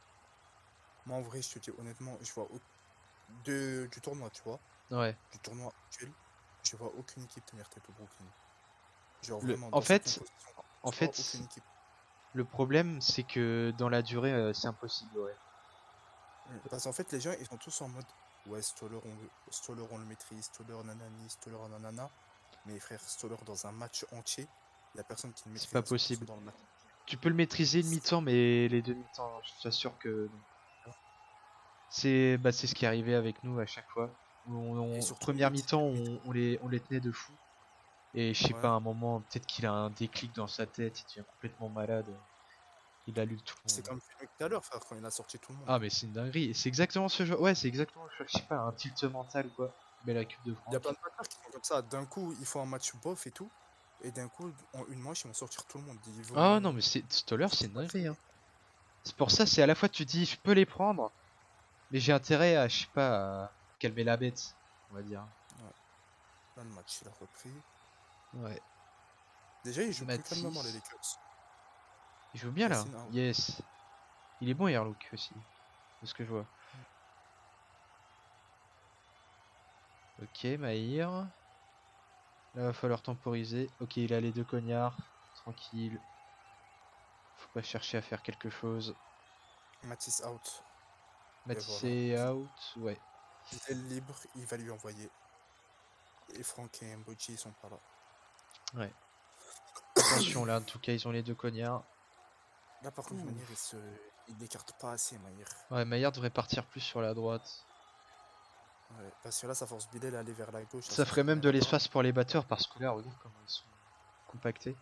Moi, en vrai, je te dis honnêtement, je vois du tournoi, tu vois, Ouais. du tournoi actuel, je vois aucune équipe tenir tête au Brooklyn. Genre Le, vraiment, en dans sa fait, composition, en je vois fait, aucune équipe. le problème c'est que dans la durée c'est impossible, ouais. Parce qu'en fait, les gens, ils sont tous en mode, ouais, Stoller, on le maîtrise, Stoller, nanani, Stoller, nanana. Mais frère, Stoller, dans un match entier, il n'y a personne qui le C'est maîtrise pas à 100% possible. dans le match. Tu peux le maîtriser une mi-temps, mais les deux mi-temps, je t'assure que non. C'est ce qui est arrivé avec nous à chaque fois. Et surtout, Première mi-temps, le mid, on les tenait de fou. Et je sais pas, ouais, à un moment, peut-être qu'il a un déclic dans sa tête, il devient complètement malade. Il allume tout le c'est monde. comme filmé tout à l'heure, frère, quand il a sorti tout le monde. Ah, mais c'est une dinguerie. C'est exactement ce genre. Ouais, c'est exactement, je sais pas, un tilt mental ou quoi. Mais la Coupe de Il y a France. plein de batteurs qui sont comme ça. D'un coup, ils font un match bof et tout. Et d'un coup, en une manche, ils vont sortir tout le monde. Ah non, mais Stoller, Ils c'est vont une pas dinguerie, hein. filmer. C'est pour ça, c'est à la fois, tu dis, je peux les prendre, mais j'ai intérêt à, je sais pas, à calmer la bête, on va dire. Ouais. Là, le match, il a repris. Ouais. Déjà, ils jouent plus calmement, les Matisse. Lakers. Il joue bien là. Yacine out. Yes. Il est bon, Airlook aussi, de ce que je vois. Ok, Maïr. Là, va falloir temporiser. Ok, il a les deux cognards. Tranquille. Faut pas chercher à faire quelque chose. Matisse out. Et Matisse voilà. est out. Ouais. Il est libre, il va lui envoyer. Et Franck et Mboji, ils sont pas là. Ouais. Attention là, en tout cas, ils ont les deux cognards. Là, par contre, Manir, Ouf. il n'écarte pas assez, Manir. Ouais, Maillard devrait partir plus sur la droite. Ouais, parce que là, ça force Bilal à aller vers la gauche, à Ça ferait même s'enfermer de là-bas. l'espace pour les batteurs parce que là, regarde comment ils sont compactés.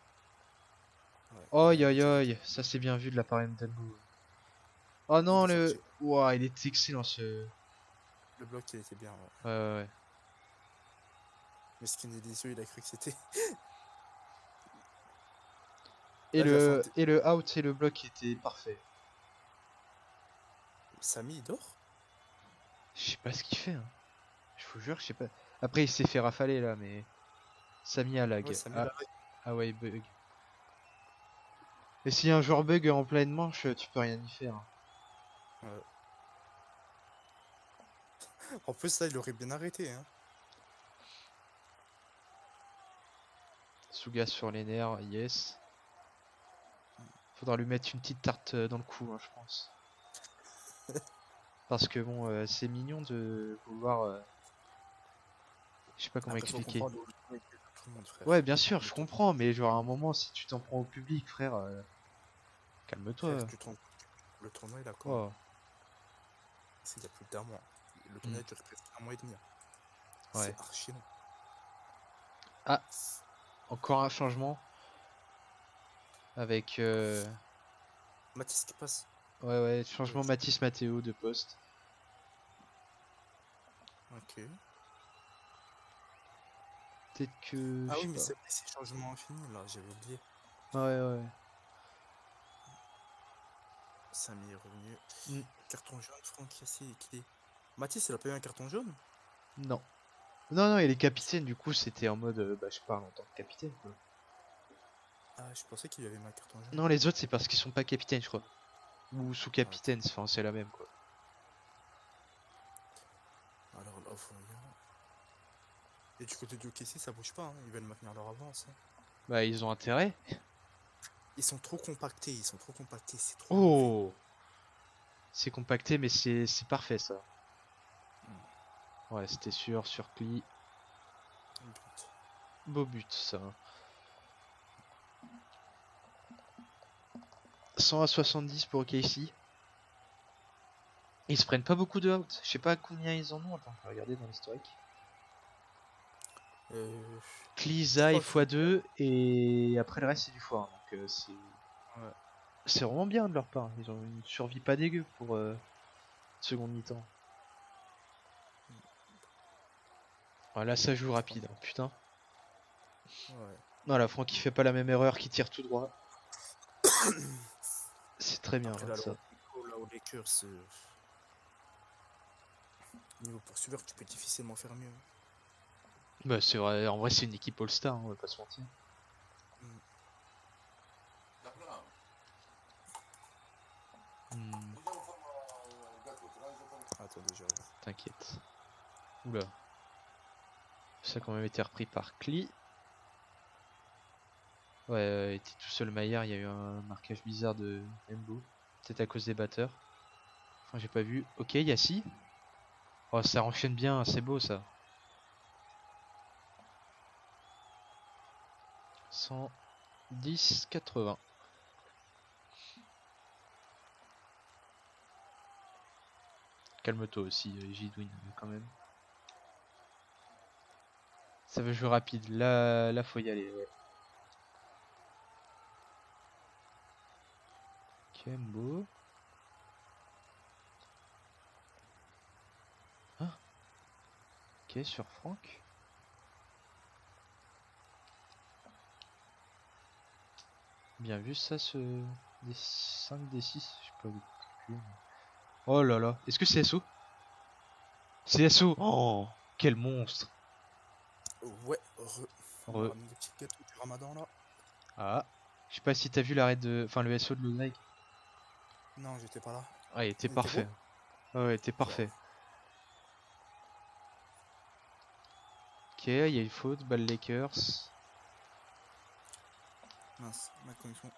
Ouais, il y a Oi, oi, Mboji là. oi. Ça, c'est bien vu de la part d'Mdalou. Oh Il non, est sorti. Ouah, il est excellent ce. Le bloc, il était bien, ouais. Ouais, ouais, ouais. Mais Skinny les yeux, il a cru que c'était. Et Là, il va faire un. et le out et le bloc étaient parfaits. Samy, il dort? Je sais pas ce qu'il fait, hein. Je vous jure, je sais pas. Après, il s'est fait rafaler là, mais. Samy a Ouais, lag. Samy, Ah, là. ah ouais, il bug. Et si un joueur bug en pleine manche, tu peux rien y faire. Ouais. En plus, là, il aurait bien arrêté, hein. Suga sur les nerfs, yes. Faudra lui mettre une petite tarte dans le cou, hein, je pense. Parce que bon, c'est mignon de vouloir. Je sais pas comment Après, faut expliquer. comprendre le tout le monde, frère. Ouais, bien sûr, Le je tout- comprends, mais genre à un moment, si tu t'en prends au public, frère, Frère, calme-toi. tu te rends compte que le tournoi, il a quand? Oh, Il y a plus d'un mois. Le hmm, tournoi dure presque un mois et demi, hein. ouais. C'est archi long. Ah, encore un changement avec. Mathis qui passe. Ouais, ouais, changement Matisse Matteo de poste. Ok. Peut-être que. Ah Je oui, sais mais pas. c'est changement infini, là, j'avais oublié. Ouais, ouais. Samy est revenu. Mm. Carton jaune, Franck Yassé, qui est Mathis, il a pas eu un carton jaune? Non. Non, non, il est capitaine, du coup, c'était en mode, bah, je parle en tant que capitaine, quoi. Ah, je pensais qu'il y avait un carton jaune. Non, les autres, c'est parce qu'ils sont pas capitaines, je crois. Ou Ah, sous-capitaine, enfin, c'est la même, quoi. alors là, voyons. Et du côté du OKC, ça bouge pas, hein. Ils veulent maintenir leur avance, hein. Bah, ils ont intérêt. Ils sont trop compactés, c'est trop mauvais. Oh! C'est compacté, mais c'est parfait, ça. Ouais, c'était sûr, sur Cli. But. Beau but, ça. 100 à 70 pour OKC. Ils se prennent pas beaucoup de out. Je sais pas combien ils en ont. Attends, je vais regarder dans l'historique. Cli, Zai, crois x2 et après le reste c'est du x1. Donc Ouais. c'est vraiment bien de leur part. Ils ont une survie pas dégueu pour seconde mi-temps. Voilà, ça joue rapide, hein, putain. Ouais. Voilà, Franck il fait pas la même erreur, qui tire tout droit. C'est très bien Après, hein, là, ça. là, aux Lakers, niveau poursuiveur, tu peux difficilement faire mieux. Bah c'est vrai, en vrai c'est une équipe All-Star, hein, on va pas se mentir. Attendez, j'arrive. T'inquiète. Oula. Ça a quand même été repris par Cli. Ouais, il était tout seul Maillard, il y a eu un marquage bizarre de Embo. Peut-être à cause des batteurs. Enfin, j'ai pas vu. Ok, Yassi. Oh, ça enchaîne bien, c'est beau ça. 110-80. Calme-toi aussi, Jidwin, quand même. Ça veut jouer rapide. Là faut y aller. Ouais. Ok, Embo. Hein? Ok, sur Franck. Bien vu ça, ce D5, D6, je sais pas où calculer, mais- Oh là là, est-ce que c'est SO? C'est SO. Oh, quel monstre. Ouais, on Re. a ramené des petits gâteaux du ramadan là. Ah, je sais pas si t'as vu l'arrêt de... Enfin, le SO de Le Greg. Non, j'étais pas là. Ah, il était Il était beau? parfait. Ah ouais, il était parfait. Grave. Ok, il y a une faute, balle Lakers. Mince, ma connexion.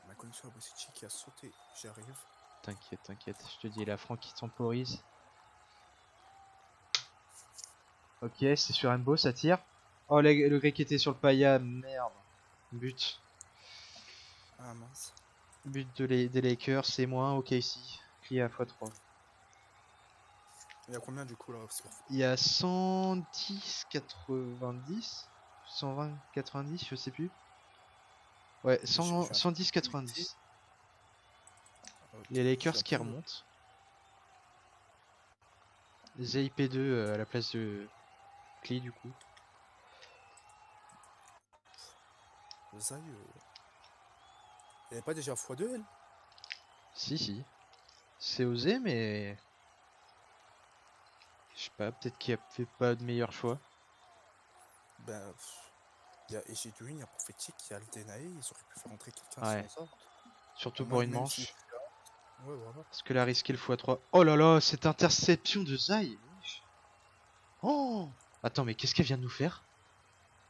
Ma connexion à Bossici qui a sauté. J'arrive. T'inquiète, t'inquiète, je te dis, la Franck qui temporise. Ok, c'est sur Embo, ça tire. Oh, le Grec était sur le pailla, merde. But. Ah mince. But des Lakers, c'est moins, ok ici. Clear à x3. Il y a combien du coup là sur... Il y a 110, 90, 120, 90, je sais plus. Ouais, Je viens de 110, connecter. 90. Ok, Les je Lakers viens qui pas de- remontent. ZIP2 à la place de Clé du coup. Zai, elle est pas déjà x2 elle? Si, si. C'est osé, mais... Je sais pas, peut-être qu'il a fait pas de meilleur choix. Ben, il y a Ejidwin, il y a Prophétique, il y a Altenae, ils auraient pu faire entrer quelqu'un Ouais. sans ça. Surtout Au pour moins, une même si... manche. Ouais, voilà. Parce que là, risquer le x3. Oh là là, cette interception de Zai. Oh! Attends, mais qu'est-ce qu'elle vient de nous faire?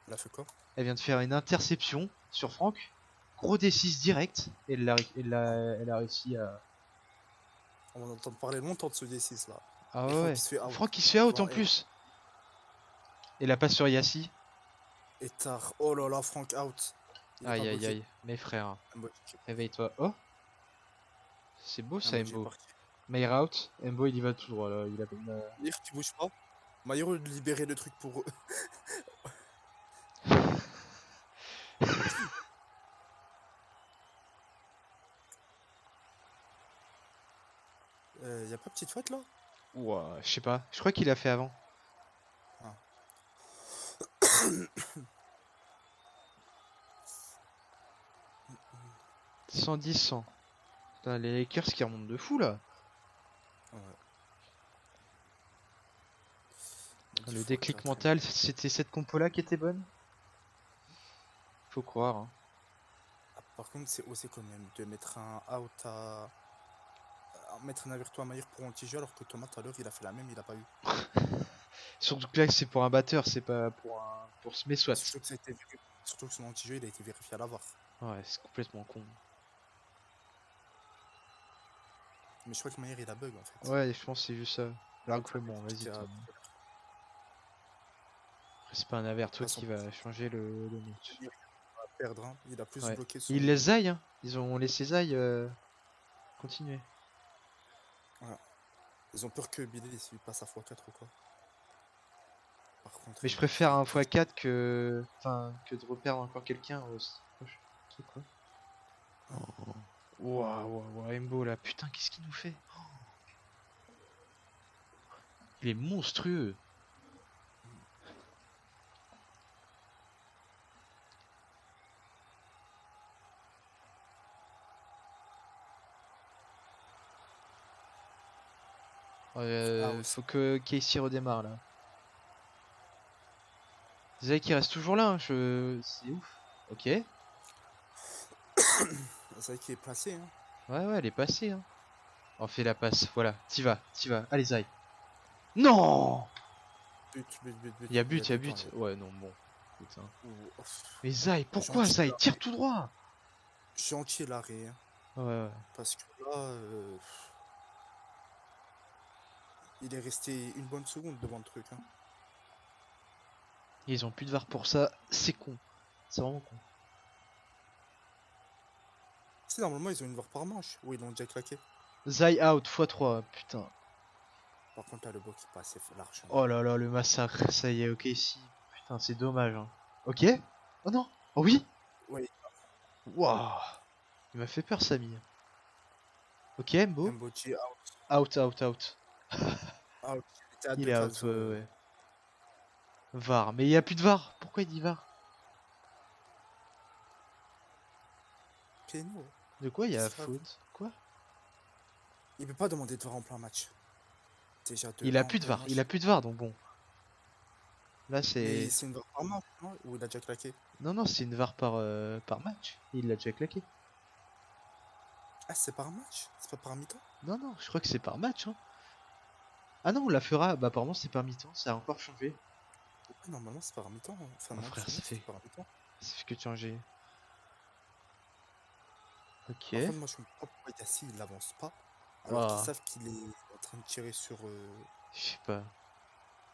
Elle a fait quoi? Elle vient de faire une interception sur Franck. Gros D6 direct. Et elle a réussi à... On va entendre parler longtemps de ce D6 là. Ah Et ouais, Franck ouais. qui se fait out. Franck il se fait out en Devant elle. plus. Et la passe sur Yassi. Et tard. Oh là là, Franck out. Il est pas Aïe aïe bloqué. aïe. Mes frères, Embo réveille-toi. Oh! C'est beau ça, est Embo. parti. Mail out. Embo il y va tout droit là. Il a comme... Lire, tu bouges pas. Maillot de libérer le truc pour eux. Y a pas petite faute là? Ouah, je sais pas. Je crois qu'il a fait avant. 110, 100. Putain, les Lakers qui remontent de fou là. Ouais. Le déclic mental, c'était cette compo là qui était bonne. Faut croire. Hein. Ah, par contre, c'est osé quand même de mettre un out mettre un avertoir Maillard pour anti-jeu alors que Thomas tout à l'heure il a fait la même, il a pas eu. Surtout que là c'est pour un batteur, c'est pas pour se mettre soit. Surtout que, surtout que son anti-jeu il a été vérifié à la VAR. Ouais, c'est complètement con. Mais je crois que Maillard il a bug en fait. Ouais, je pense que c'est juste ça. Alors que bon, vas-y. C'était à- C'est pas un avertoir façon, qui va changer le match. il va perdre, hein. Il a plus Ouais. bloqué son. Ils laissent Zay, hein. Ils ont laissé Zay continuer. Ils ont peur que Billy il passe à x4 ou quoi. Par contre, Mais je préfère un x4 que. Enfin, que de reperdre encore quelqu'un au. C'est quoi? Waouh, Embo là, putain, qu'est-ce qu'il nous fait? Il est monstrueux. Faut que Casey redémarre là. Zay qui reste toujours là, hein, c'est ouf. Ok. C'est vrai qu'il est placé. Hein. Ouais, elle est passée. Hein. On fait la passe, voilà. T'y vas. Allez, Zay. Non! But. Il y a but. Hein. Ouais, non, bon. Putain. Oh, Mais Zay, pourquoi Zay? Tire tout droit! Gentil l'arrêt. Hein. Ouais. Parce que là, il est resté une bonne seconde devant le truc. Hein. Ils ont plus de VAR pour ça, c'est con. C'est vraiment con. Si normalement ils ont une VAR par manche, ou ils l'ont déjà claqué. Zay out x3, putain. Par contre là le bloc il passe large. Hein. Oh là là, le massacre, ça y est, ok, si. Putain, c'est dommage. Hein. Ok? Oh non? Oh oui? Oui. Waouh! Il m'a fait peur, Samy. Ok, Mbo? Mboji Out. out. Il est out, ouais. VAR, mais il n'y a plus de VAR. Pourquoi il dit VAR? Péno. De quoi il y a faute? Quoi? Il peut pas demander de VAR en plein match. Déjà il a plus de VAR, donc bon. Là c'est. C'est une VAR par match, non? Ou il a déjà claqué? Non, c'est une VAR par match. Il l'a déjà claqué. Ah, c'est par match? C'est pas par mi-temps? Non, je crois que c'est par match. Hein. Ah non, on la fera. Bah, apparemment, c'est par mi-temps. Ça a encore changé. Ouais, normalement, c'est par mi-temps. Hein. Enfin, Oh, non, frère, c'est ça fait. par mi-temps. Ça fait que changer. Ok. Par contre, moi, je comprends pas pourquoi Yassi il avance pas. Alors qu'ils savent qu'il est en train de tirer sur. Je sais pas.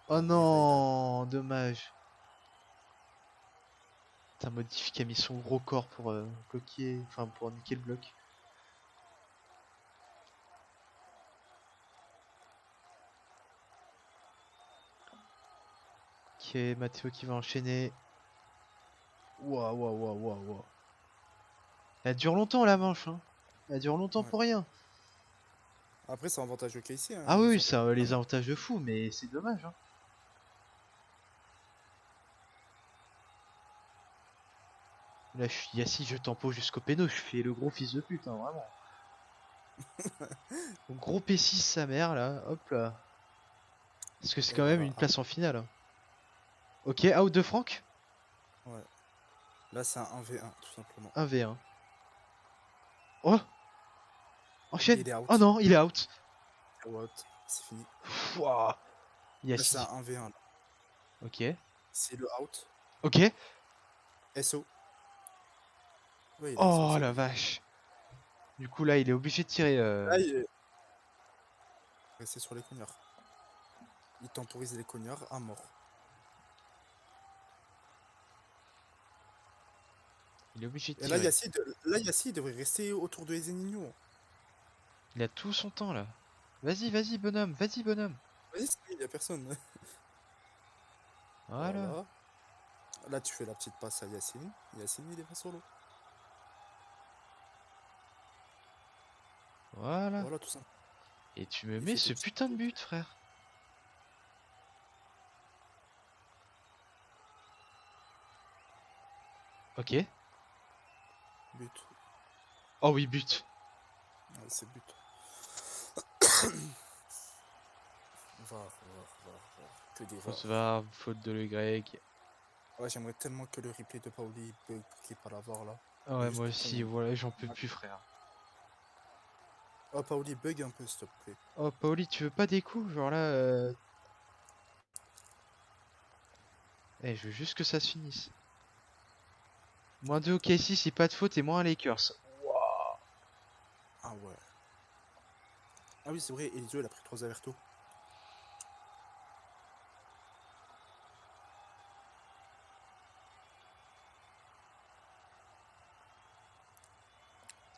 Oh non, dommage. Putain, Modif qui a mis son gros corps pour bloquer. Enfin, pour niquer le bloc. Ok, Mathéo qui va enchaîner. Waouh. Elle dure longtemps la manche. Hein. Elle dure longtemps pour rien. Après, c'est avantageux qu'ici. Hein. Ah oui, ça a les avantages de fou, mais c'est dommage. Hein. Là, je suis assis, je tempo jusqu'au péno, je fais le gros fils de pute, hein, vraiment. Donc, gros P6 sa mère, là, hop là. Parce que c'est quand même une place en finale. Hein. Ok, out de Franck. Ouais. Là, c'est un 1v1, tout simplement. 1v1. Oh! Enchaîne! Il est out. Oh non, il est out! C'est fini. Wouah! Là, c'est un 1v1. Là. Ok. C'est le out. Ok. SO. Ouais, oh la vache! Du coup, là, il est obligé de tirer. Là, il est resté sur les cognards. Il temporise les cognards à mort. Il est obligé de Et tirer. là, Yassi devrait rester autour de Ezenino. Il a tout son temps là. Vas-y, bonhomme, Vas-y, il y a personne. Voilà. Là, tu fais la petite passe à Yacine. Yacine, il est pas solo. Voilà. Tout ça. Et tu me mets ce putain de but, frère. Ok. But. Oh oui, but. Ouais, c'est but. Va. Que des Grosse VAR. VAR, faute de Le Grec. Ouais, j'aimerais tellement que le replay de Pauli bug qu'il pas l'avoir là. Ah ouais, Juste moi pour aussi, qu'on- voilà, j'en peux plus, frère. Oh, Pauli bug un peu, s'il te plaît. Oh, Paoli, tu veux pas des coups? Genre là, eh, je veux juste que ça se finisse. -2 OKC, c'est pas de faute, et -1 Lakers. Ah ouais. Ah oui, c'est vrai, Elisio, il a pris 3 avertos.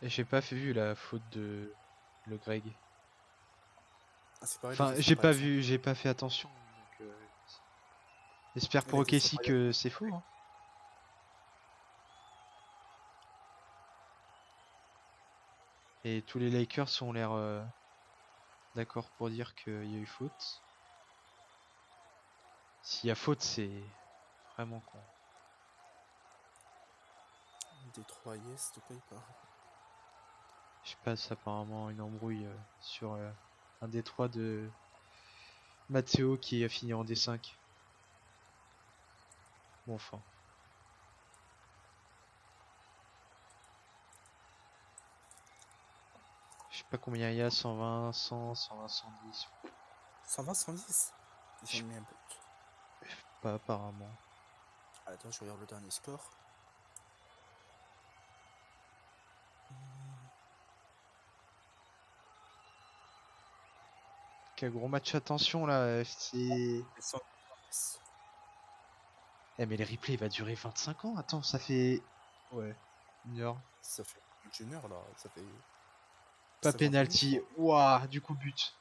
Et j'ai pas vu la faute de Le Greg. Ah, c'est pareil, les Enfin, refs sont j'ai pas pas les vu, j'ai pas fait attention. Donc, j'espère pour les refs sont OKC pas que c'est faux. Hein. Et tous les Lakers ont l'air d'accord pour dire qu'il y a eu faute. S'il y a faute, c'est vraiment con. Détroit, yes, de quoi il parle? Je passe apparemment une embrouille sur un D3 de Matteo qui a fini en D5. Bon, enfin. Je sais pas combien il y a, 120, 100, 120, 110. 120, 110. Ils Je- ont mis un but. Pas apparemment. Attends, je regarde le dernier score. Quel gros match, attention là, c'est... Et 110. Eh mais le replay il va durer 25 ans, attends, ça fait... Ouais, 1 heure. Ça fait une heure là. Ça fait. Pas 50 minutes, penalty, quoi. ouah, du coup but.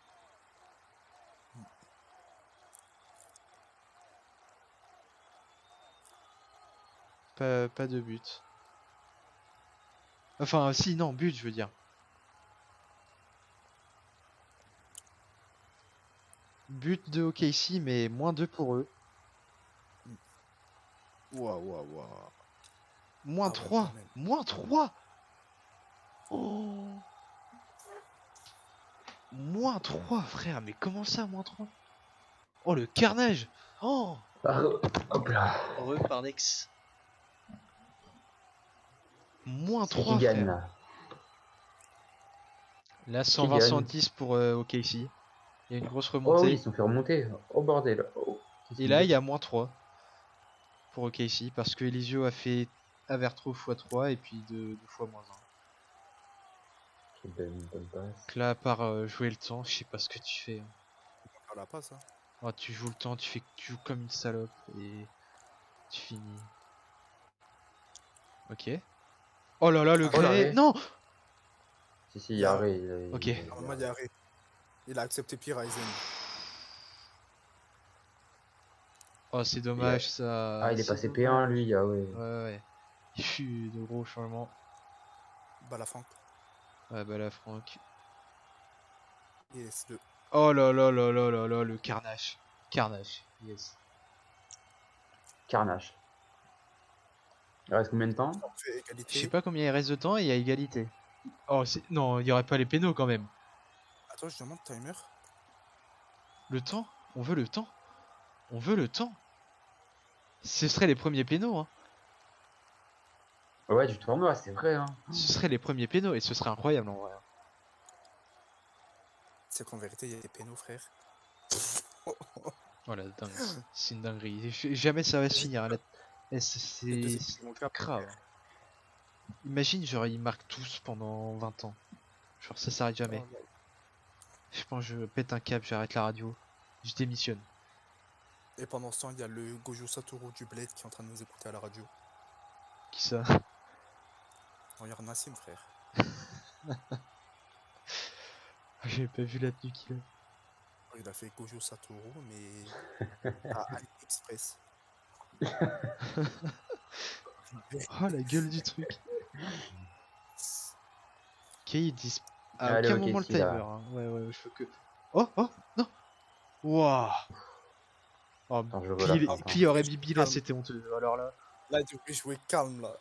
Pas de but. Enfin, si, non, but, je veux dire. But de OKC, mais -2 pour eux. Ouah. Moins Ah ouais, 3 quand même. Moins 3 Oh Moins 3 frère, mais comment ça, -3? Oh, le carnage. Oh Hop là. Re par Nex. C'est qui -3 gagne frère. là? Là, Qui gagne? 120-110 pour OKC. Il y a une grosse Oh oui, remontée. ils se sont fait remonter. Oh bordel. Oh, qu'est-ce Et qu'il là, dit? il y a -3 pour OKC parce que Elisio a fait Avertro x3 et puis 2 fois -1. Quelle bonne passe. Donc là, à part jouer le temps, je sais pas ce que tu fais. Hein. On la passe, hein. Oh, tu joues le temps, tu joues comme une salope et tu finis. Ok. Oh là là, le Ah, Oh, gré. l'arrêt. Non. Si, il Il y y a a- arrêt. Ok. Normalement, il y a arrêt. Il a accepté pire Aizen. Oh, c'est dommage ça. Ah, il est c'est passé dommage. P1 lui, ah ouais. Ouais. Il y a eu de gros changements. Bah la Franck. Ouais, bah là, Franck. Et S2. Oh là là là là là là, le carnage. Carnage, yes. Carnage. Il reste combien de temps? On fait Je sais égalité. pas combien il reste de temps et il y a égalité. Oh, non, il y aurait pas les pénaux quand même. Attends, je demande timer. Le temps? On veut le temps? On veut le temps? Ce seraient les premiers pénaux, hein. Ouais, du tournoi, c'est vrai, hein. Ce seraient les premiers pénaux et ce serait incroyable en vrai. C'est qu'en vérité, il y a des pénaux, frère. Voilà, dingue. C'est une dinguerie. Jamais ça va se finir. Il y a deux C'est équipes qui vont faire. grave. Imagine, genre, ils marquent tous pendant 20 ans. Genre, ça s'arrête jamais. Oh là là. Je pense que je pète un câble, j'arrête la radio. Je démissionne. Et pendant ce temps, il y a le Gojo Satoru du Bled qui est en train de nous écouter à la radio. Qui ça? Oh, il y a Nassim, frère. J'ai pas vu la tenue qu'il a. Oh, il a fait Gojo Satoru, mais à AliExpress. Oh, la gueule du truc. Ok, ils disent. À Allez, aucun ok, moment le si, timer. là. Hein. Ouais, je veux que. Oh, non. Waouh. Oh, Attends, je veux la puis, frappe, puis il y hein. aurait Bibi là, c'était honteux. Alors là, Là, il devrait jouer calme, là.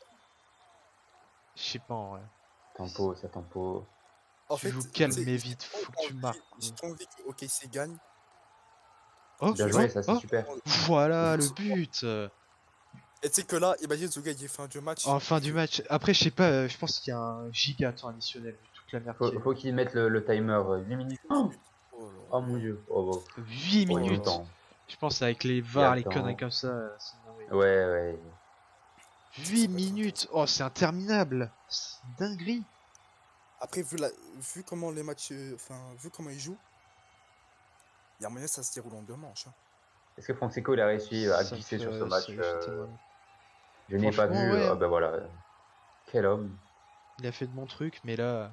je sais pas en vrai. Tempo, ça tempo. En Tu fait, joues tu calme sais, mais vite, faut que tu marques. j'ai trop envie que OKC gagne. Oh, Bien Je joué, oh, sais ça c'est oh, super. voilà le but. Et tu sais que là, imagine ce gars, il fait un deux match. En fin et du que- match. Après, je sais pas, je pense qu'il y a un giga temps additionnel vu toute la merde qu'il y a eu. Faut qu'ils mettent le timer 8 minutes. Oh, Oh là oh mon là. dieu. Oh, 8 oh, il y a le minutes. temps. Je pense avec les Il y a VAR, le les conneries temps. comme ça, c'est une dinguerie. Ouais, ouais. Tu sais que 8 ça va être minutes. intéressant. Oh, c'est interminable. C'est une dinguerie. Après, vu comment les matchs, vu comment ils jouent, il y a moyen que ça se déroule en deux manches. Hein. Est-ce que Fonseca il a réussi à Ça me glisser sur ce fait, ça match lui fait tellement mal. Je n'ai pas Franchement, vu. ouais, Ah hein. ben voilà. Quel homme. Il a fait de bons trucs, mais là,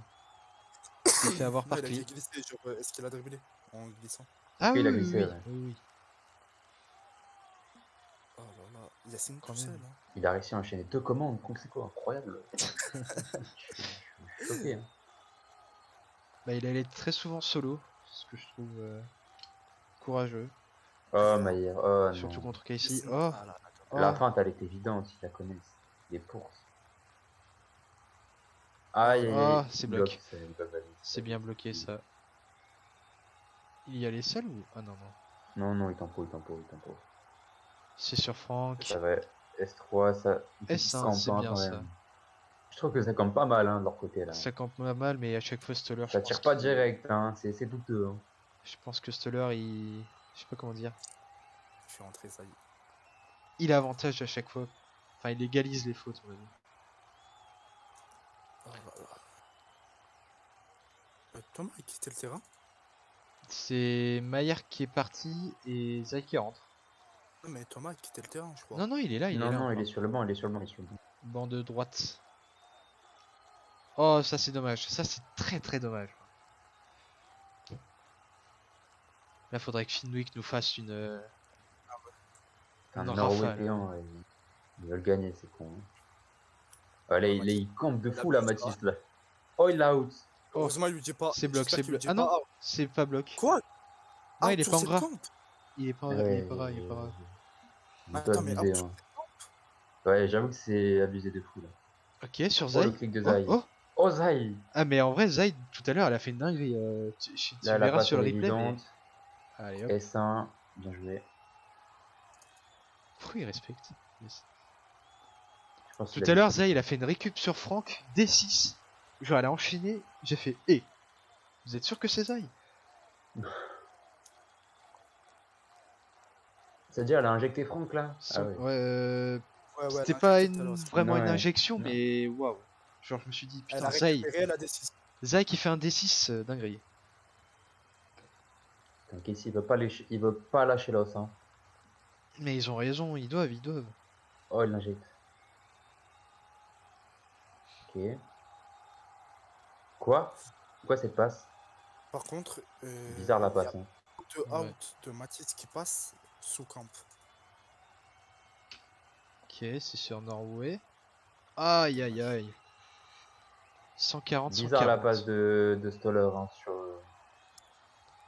il s'est fait avoir Non, par il a Cli. glissé, genre, est-ce qu'il a dribblé en glissant? Ah Oui, oui, il a oui, glissé, oui, ouais. oui, oui, Oh là là, Yacine quand tout seul. même. Hein. Il a réussi à enchaîner 2 commandes. Fonseca, incroyable. Je suis choqué. Hein. Bah, il allait très souvent solo, ce que je trouve courageux. Oh Maïr, oh Surtout non. contre Casey. Yacine, Oh, ah là là. La oh, feinte, elle est évidente, si la connaissent. Les courses. Oh Aïe là aïe là. oh, aïe. c'est Il bloque, bloc. il bloque, vas-y. C'est bien bloqué ça. Il y allait seul ou? Ah non, non. Non, non, il tempo, il tempo, il tempo. C'est sur Franck. Ça va. S3, ça. Il S1, campe c'est hein, bien quand ça. même. Je trouve que ça campe pas mal hein, de leur côté là. Ça campe pas mal, mais à chaque fois, Stoller, je Ça pense tire pas qu'il... direct, hein. C'est douteux. Hein. Je pense que Stoller, il... Je sais pas comment dire. Je suis rentré, ça y est. Il a avantage à chaque fois. Enfin, il égalise les fautes, on va dire. Oh là là. Thomas a quitté le terrain? C'est Maillard qui est parti et Zay qui rentre. Non, mais Thomas a quitté le terrain, je crois. Non, non, il est là, il Non, est là non, il encore. est sur le banc, il est sur le banc, il est sur le banc. Banc de droite. Oh, ça c'est dommage. Ça c'est très très dommage. Là, faudrait que Finwick nous fasse une Un rafale. Norwégien, ils veulent gagner, c'est con. Hein. Ah, là, Ouais, il campe de il a fou là, bloqué, Mathis là. Oh, il l'a out. Oh, Heureusement, il lui dit pas. c'est bloc, j'espère c'est qu'il lui bloc. dit Ah pas, non, c'est pas bloc. Quoi? Non, Ah, il est sur pas en cette gras. camp? Il est pas, il Ouais, est pas gras, il est pas gras. il est pas Attends, mais abusé. out sur Hein. cette camp? Ouais, j'avoue que c'est abusé de fou là. Ok, sur Oh, Zay. le clic de Oh, Zay. oh. Oh, Zay. Ah, mais en vrai, Zay, tout à l'heure, elle a fait une dinguerie. Tu Là, la verras passe sur le elle est replay, mais... évidente. Allez, hop. S1, bien joué. Pourquoi il respecte? Yes. Je pense Tout qu'il a à l'heure, dit- Zay, il a fait une récup sur Franck, D6. Genre, elle a enchaîné, j'ai fait « Eh, vous êtes sûr que c'est Zay ?» C'est-à-dire, elle a injecté Franck là. Ah ouais. Ouais, Ouais, ouais, c'était elle a pas injecté tout à l'heure, c'est vraiment Non, une ouais. injection, Non. mais waouh. Genre, je me suis dit, Elle putain, a Zay, récupéré la D6. Zay qui fait un D6, dinguerie. Donc ici, il veut pas lâcher l'os. Hein. Mais ils ont raison, ils doivent, ils doivent. Oh, il l'injecte. Ok. Quoi? Quoi cette passe? Par contre, Bizarre la il y a passe. Hein. deux Ouais. out de Mathis qui passent sous camp. Ok, c'est sur Norway. Aïe, aïe, aïe. 140, Bizarre la 140. passe de Stoller hein,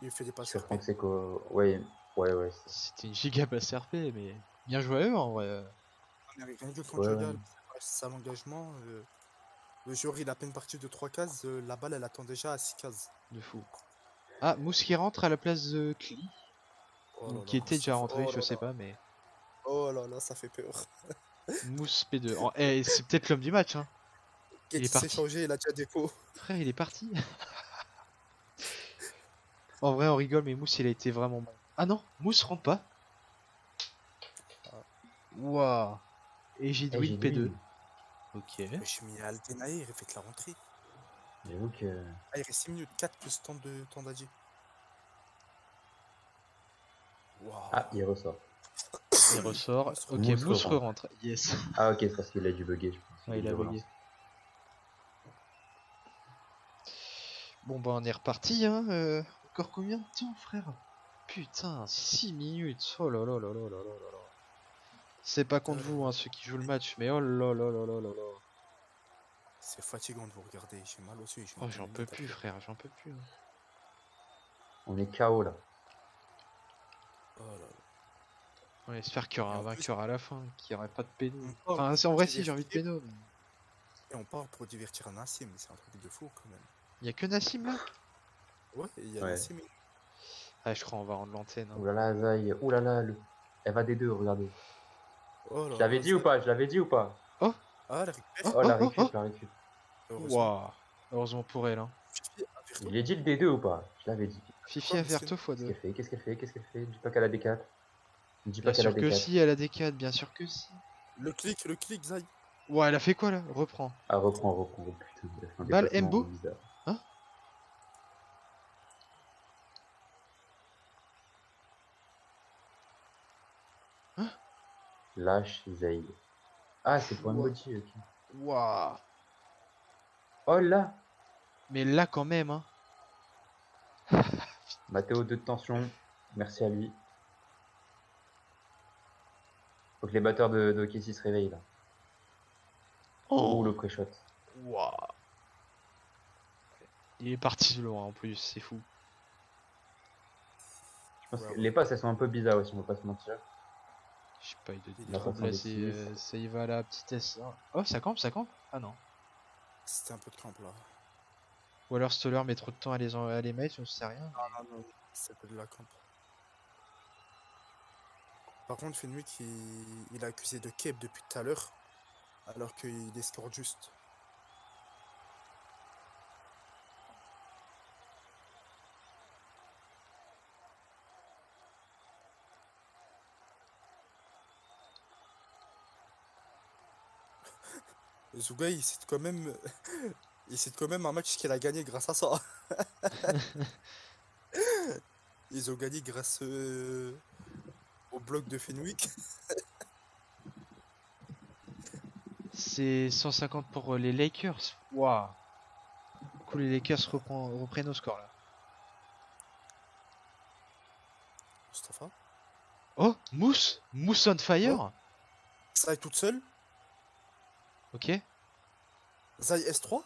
Il fait des passes sur RP. Fonseca. Ouais, ouais. C'était une giga passe RP, mais bien joué à eux, en vrai. Mais rien que quand Ouais, tu ouais. regardes ça l'engagement, le joueur il a à peine parti de 3 cases, la balle elle attend déjà à 6 cases. De fou. Ah, Mousse qui rentre à la place de Kli. Oh Ou là qui là, était déjà ça fait- rentré, oh je là sais là. pas, mais... Oh là là, ça fait peur. Mousse P2. Eh, c'est peut-être l'homme du match, hein. Il est s'est parti. changé, il a déjà défaut. Frère, il est parti. En vrai, on rigole, mais Mousse, il a été vraiment bon. Ah non, Mousse rentre pas. Waouh. Et j'ai Eh, Edwin j'ai P2. dit, Ok. Je suis mis à Aldenaï, il fait la rentrée. J'avoue que. Ah, il reste 6 minutes, 4 plus temps d'agir. Waouh. Ah, il ressort. Il ressort. Mousse Ok, Mousse Mousse rentre. re-rentre. Yes. Ah, ok, c'est parce qu'il a dû bugger, je pense. Ouais, il a dû bugué. relancer. Bon, bah, on est reparti, hein. Encore combien de temps, frère? Putain, 6 minutes. Oh là là là là là là là là. C'est pas contre vous, hein, ceux qui jouent le match, mais oh là là là là là là. C'est fatigant de vous regarder, j'ai mal aux yeux. Oh, j'en peux plus, frère, j'en peux plus. Hein. On est KO là. Oh là là. On espère qu'il y aura Et un en plus- vainqueur à la fin, qu'il n'y aurait pas de péno. Oh, Enfin, en vrai, si, j'ai j'ai envie de vérifié. péno. Et on part pour divertir Nassim, mais c'est un truc de fou quand même. Y a que Nassim là? Ouais, il y a Ouais. Nassim. Ah, je crois on va rendre l'antenne. Hein. Ouh là là, Zai. Ouh là là, elle va des deux, regardez. Oh Je là l'avais là, dit ou ça. pas? Je l'avais dit ou pas? Oh, Ah, la oh, récupère. Oh, oh, la oh, oh. récup, la récup. Heureusement. Waouh. Heureusement pour elle. Hein. Fifi, averto. Il est dit le D2 ou pas? Je l'avais dit. Fifi Quoi, Averto Miskin? Qu'est-ce x2. qu'elle fait? Qu'est-ce qu'elle fait? Qu'est-ce qu'elle fait? Dis pas qu'elle a D4. Dis pas Bien qu'elle a sûr que D4. si, elle a des 4, bien sûr que si. Le clic, Zai. Ouais, elle a fait quoi là? Reprends. Ah, reprends. Oh, putain, elle a fait un Balle déplacement Mbo? bizarre. Hein? Hein? Lâche Zai. Ah, c'est pour Ouah. Mboji, ok. Waouh. Oh là! Mais là quand même, hein. Mathéo 2 de tension. Merci à lui. Faut que les batteurs de Kessie se réveillent là. Oh, le pré-shot. Waouh. Il est parti loin en plus, c'est fou. Je pense Ouais, que ouais. les passes elles sont un peu bizarres aussi, on va pas se mentir. Je sais pas, il doit Il être est trop là, blessé. 66. Ça y va à la petitesse. Hein. Oh, ça campe, ça campe? Ah non. C'était un peu de camp là. Ou alors Stoller met trop de temps à les mettre, je sais rien. Ah non, c'était de la camp. Par contre, Fenwick, il a accusé de Cape depuis tout à l'heure, alors qu'il escorte juste. Zouga, il cite quand même, il cite quand même un match qu'il a gagné grâce à ça. Ils ont gagné grâce au bloc de Fenwick. C'est 150 pour les Lakers. Waouh. Du coup, les Lakers reprennent au score là. Mustafa. Oh, Mousse on fire. Zai toute seule. Ok. Zai S3.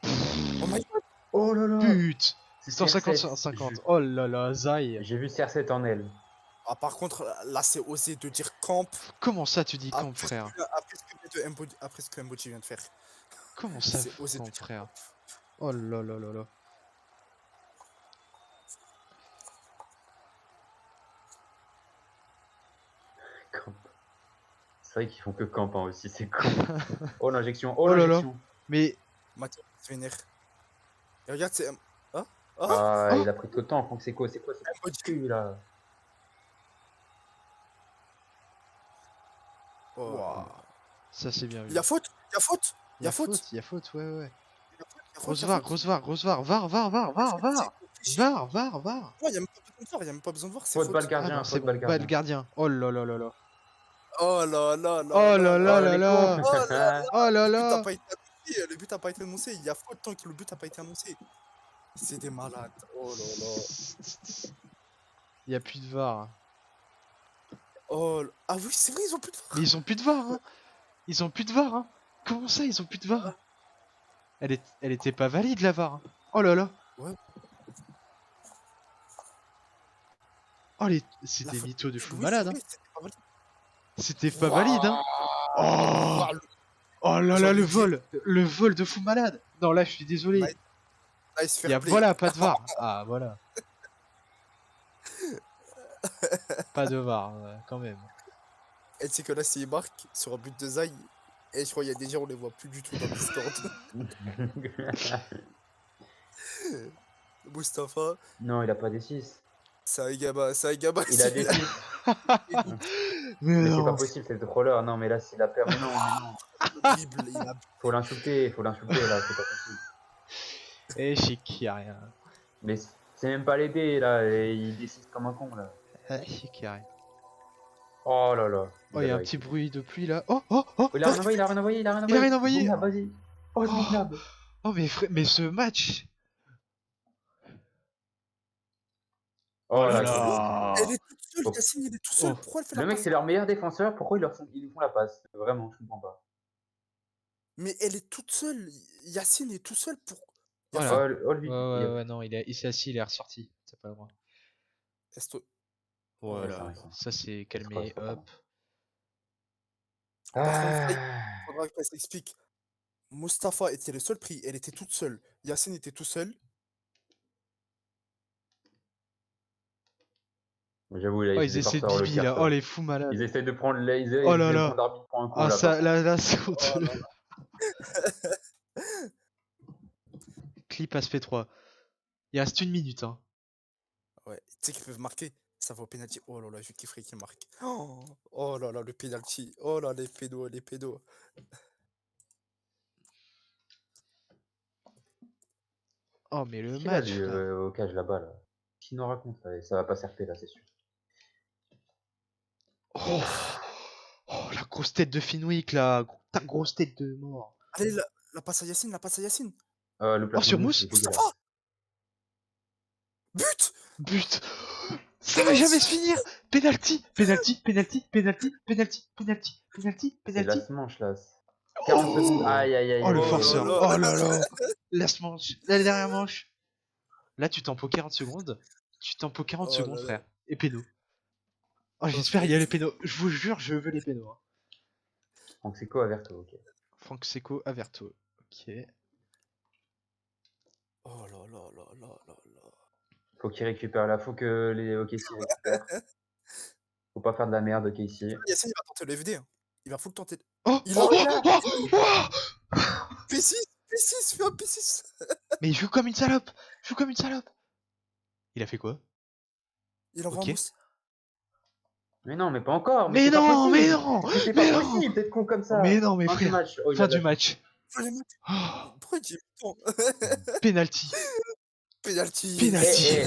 Oh my god. Oh là là! Pute. C'est 150 CR7. 150. Oh là là, Zai. J'ai vu CR7 en elle. Ah, par contre, là, c'est osé de dire camp. Comment ça tu dis camp, Après frère? après ce que Mboji vient de faire. Comment ça, C'est osé de camp, dire frère? camp. Oh là là là là. Camp. C'est vrai qu'ils font que camp hein, aussi, c'est con. Oh l'injection, Oh là là. l'injection. Mais Mathieu vénère. Et regarde, c'est. Ah, Ah, Oh. il a pris trop de temps, Franck, c'est quoi ce cul là? Oh, Waouh. Ça c'est bien vu. il y a faute. Il y a faute. Il y a faute, il y a faute, ouais ouais. Il y a Grosse var, var, var. Ouais, il y a même pas besoin de voir. Il y a même pas besoin de voir. C'est Faute faute. balle Ah gardien, non, c'est faute bon, balle balle gardien. gardien. Oh là là là là. Oh là là là Oh là là Oh là les là. cons. Oh là là. Oh là Le but n'a là. pas été annoncé. Le but n'a pas été annoncé. Il y a faute tant que le but n'a pas été annoncé. C'est des malades. Oh là là. Il y a plus de var. Oh. Ah oui, c'est vrai, ils ont plus de var. Mais ils ont plus de var, hein. Ils ont plus de var, hein. Comment ça, ils ont plus de var? Elle était pas valide la var. Hein. Oh là là. Ouais. Oh La c'était faute- mytho de fou oui, malade. Hein. c'est vrai, c'était pas valide. C'était pas valide. Hein. Oh. Ouah, Oh là J'ai là, envie le de dire- vol. Le vol de fou malade. Non là, je suis désolé. Nice. Nice Il y a fair play. voilà, pas de var. Ah voilà. Pas de var, quand même. Et tu sais que là, s'il marque sur un but de Zai, et je crois qu'il y a des gens, on les voit plus du tout dans le Discord. Mustapha, Non, il a pas des 6. c'est un gamin, Il a des 6. Mais Mais c'est non. pas possible, c'est le troller. Non, mais là, s'il a perdu, non, mais non. horrible, Faut l'insulter là, c'est pas possible. Eh, chic, y a rien. Mais c'est même pas l'aider là, et il décide comme un con là. Ah, chic, y a rien. Oh là là. Oh, y a un petit bruit de pluie là. Oh, oh, oh. Il a rien envoyé, il a rien envoyé, il a rien envoyé. rien envoyé. Boum, là, vas-y. Oh, Oh. Zminab. Oh, mais ce match. Oh là là là. là. Elle est toute seule, Oh. Yacine, il est tout seul. Oh. Pourquoi elle fait Le la mec, passe? c'est leur meilleur défenseur, pourquoi ils nous font la passe? Vraiment, je comprends pas. Mais elle est toute seule. Yacine est tout seul pour. Y a Voilà. faute. Oh, lui. Ouais, non, il s'est assis, il est ressorti. T'as pas le droit. Esto- Voilà. ça. Ça, c'est calmé. C'est pas Hop. Par contre, Ah. faudra qu'elle s'explique. Mustapha était le seul pris. Elle était toute seule. Yacine était tout seul. J'avoue, là, Oh, ils ils étaient essaient de forceurs le bibi là. carton. Oh, les fous malades. Ils essaient de prendre ils Oh là essaient de là. prendre l'arbitre pour un con Ah, là par ça, contre. là, c'est Oh honteux. là là. Clip aspect 3. Il reste 1 minute, hein. Ouais. Tu sais qu'ils peuvent marquer. Ça va au penalty. Oh là là, je kifferais qu'ils marquent. Oh là là, le penalty. Oh là, les pédos, les pédos. Oh, mais le Qu'il a match, lui frère. au cage là-bas là. Qui nous raconte là, et ça va pas s'arrêter là, c'est sûr. Oh, oh, la grosse tête de Finwick, là. Ta grosse tête de mort. Allez, la passe à Yacine, la passe à Yacine. Le Oh, placement sur de Mousse, il Mousse. est dégueulasse. Mustapha. But. But. Ça va jamais se finir. Penalty, penalty, penalty, penalty, penalty, penalty, penalty, C'est la penalty. manche là. 40 secondes. Aïe aïe aïe Oh, le aïe Oh aïe là forceur. aïe. là. Oh là là. Last manche. La dernière manche. Là, tu t'en peux 40 secondes. Tu t'en peux 40 Oh secondes, là là. frère. Et péno. Oh, Oh, j'espère il y a les pénaux. Je vous jure, je veux les pénaux. Hein. Donc c'est quoi Averto, ok. Franck Seco, Averto. Ok. Oh là là là là là là. Faut qu'il récupère là, faut que les OKC récupèrent. Faut pas faire de la merde, Casey. Yacine, il va tenter le FD. Hein. Il va full tenter. Oh, Il oh, a oh, oh, oh. P6, P6, fais un P6. Mais il joue comme une salope. Il joue comme une salope. Il a fait quoi? Il envoie Ok. un mousse. Mais non, mais pas encore. Mais c'est pas non, possible. mais non, Mais c'est mais pas non. possible d'être con comme ça. Mais non, mais Fin du frère. match. Oh, il Fin a du lâché. match. Fallait mettre. Oh, Pourquoi il dit temps penalty. Penalty. Penalty.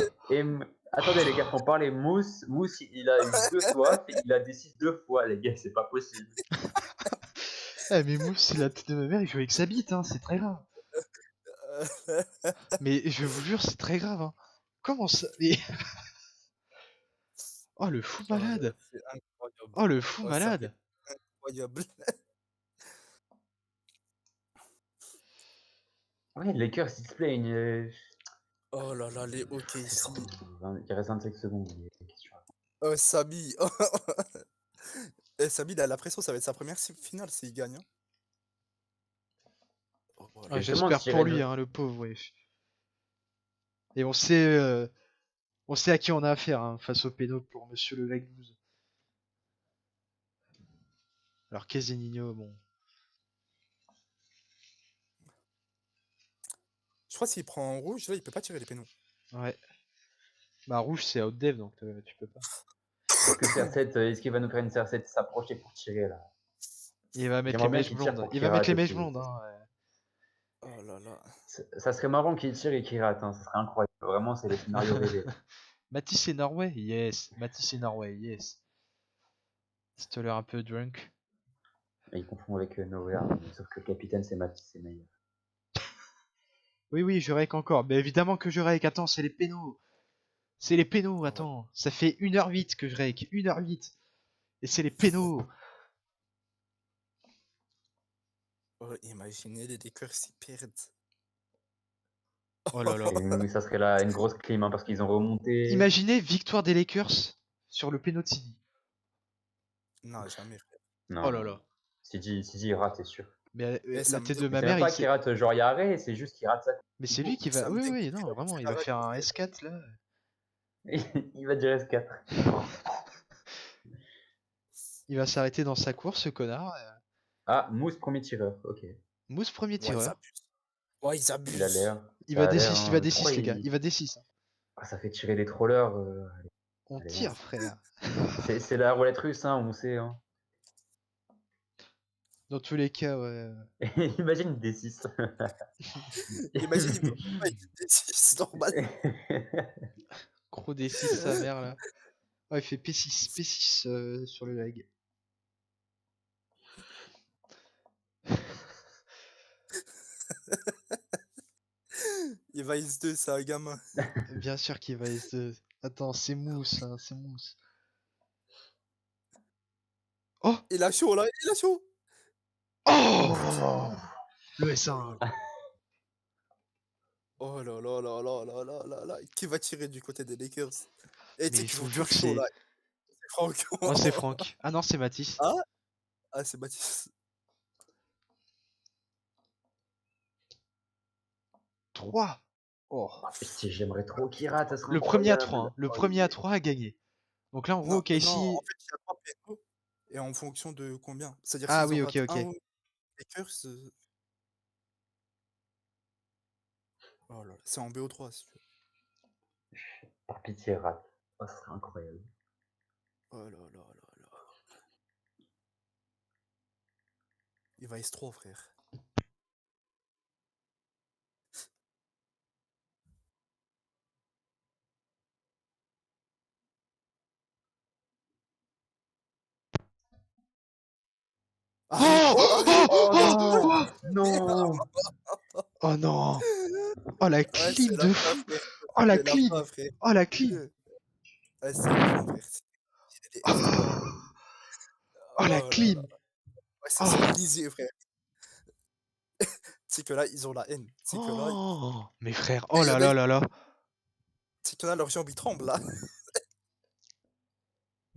Attendez les gars, faut en parler. Mousse, il a eu 2 soifs, il a des 6 2 fois, les gars, c'est pas possible. Eh, mais Mousse, c'est la tête de ma mère, il joue avec sa bite, hein, c'est très grave. Mais je vous jure, c'est très grave. Hein. Comment ça? Mais... Oh, le fou malade. C'est incroyable. Oh, le fou Ouais, malade. c'est incroyable. Ouais, les Lakers, ils se plaignent. Oh là là, les hockey ici. Il reste 25 secondes. Qu'est-ce que tu racontes? Oh, Samy. Eh, Samy, il a la pression, ça va être sa première finale s'il gagne. Hein. Oh, voilà. Ah, Justement, j'espère si pour Red- lui, hein, le pauvre, wesh. Et on sait à qui on a affaire hein, face au péno pour Monsieur le Vagnouz. Alors, Kezenino, bon. Je crois s'il prend en rouge, là, il peut pas tirer les pénaux. Ouais. Bah, rouge, c'est out dev, donc tu peux pas. Est-ce qu'il va nous faire une CR7 s'approcher pour tirer là? Il va mettre les J'aimerais bien mèches qu'il tire blondes. pour Il qu'il va mettre rate les mèches aussi. blondes. Hein, ouais. Oh là là. Ça serait marrant qu'il tire et qu'il rate, hein. Ça serait incroyable. Vraiment, c'est le scénario rêvé. Matisse et Norway, yes. Matisse et Norway, yes. Stoller un peu drunk. Mais il confond avec Nowhere, sauf que le capitaine c'est Matisse, c'est meilleur. Oui, oui, je règle encore. Mais évidemment que je règle. Attends, c'est les pénaux. C'est les pénaux, Ouais. attends. Ça fait 1h08 que je règle. 1h08. Et c'est les pénaux. Oh, imaginez les Lakers s'ils perdent. Oh là là. Et ça serait là une grosse clim, hein, parce qu'ils ont remonté. Imaginez victoire des Lakers sur le péno de Sidi. Non, jamais, frère. Non, Oh là là. Sidi il rate, c'est sûr. Mais Eh, ça la me tête de dégoûte. ma C'est mère, même il pas sait. qu'il rate genre il y a arrêt, c'est juste qu'il rate ça. Mais c'est lui qui va. Ça me Oui, dégoûte, oui, non, frère, vraiment, parce il qu'il va arrête faire un de faire. S4 là. Il va dire S4. Il va s'arrêter dans sa course, ce connard. Ah, Mousse, premier tireur, ok. Mousse, premier Ouais, ils tireur. abusent. Ouais, ils Il a abusent. l'air. Il Ça va a l'air, D6, il va hein. D6, Pourquoi les gars. Il va D6. Ah, ça fait tirer les trollers. On Allez, tire, vas-y. frère. C'est la roulette russe, hein, on sait. Hein. Dans tous les cas, ouais. Imagine D6. Imagine, il peut pas être D6, normal. Gros D6, sa mère là. Oh, il fait P6, P6 sur le lag. Il va S2, c'est un gamin. Bien sûr qu'il va S2. Attends, c'est mousse, hein, c'est mousse. Oh! Il a chaud là, il a chaud. Oh! Le S1. Oh là là là là là là là là. Qui va tirer du côté des Lakers? Et tu sais Mais qu'ils je sont vous tous jure que chauds c'est. là. C'est Franck. Oh, c'est Franck. Ah non, c'est Matisse. Ah, ah c'est Baptiste. 3. Oh. Oh, pitié, j'aimerais trop qu'il rate, ça serait Le premier à incroyable. 3, hein. Le Oh, premier à 3 a gagné. Donc là, en gros, Non, OKC. en fait, il y a 3 pénaux et en fonction de combien. C'est-à-dire Ah s'ils en oui, ok, ratent ok. un, Lakers, oh là là, c'est en BO3 si tu veux. par pitié, rate. Oh, ça serait incroyable. Oh là là là là. Il va S3, frère. Arrête. Oh non! Oh non! Oh la Ouais, clim c'est la de fin, fou! frère. Oh la C'est la clim! fin, frère. Oh la clim! Ouais, c'est la fin, frère. Il est S3. Oh la Oh là là. clim! Ouais, Oh. c'est Lisier, frère. C'est que là, ils ont la haine. C'est que là, Oh, mes frères, mais oh il y là en a, là là là! c'est que là, leurs jambes, ils tremblent, là.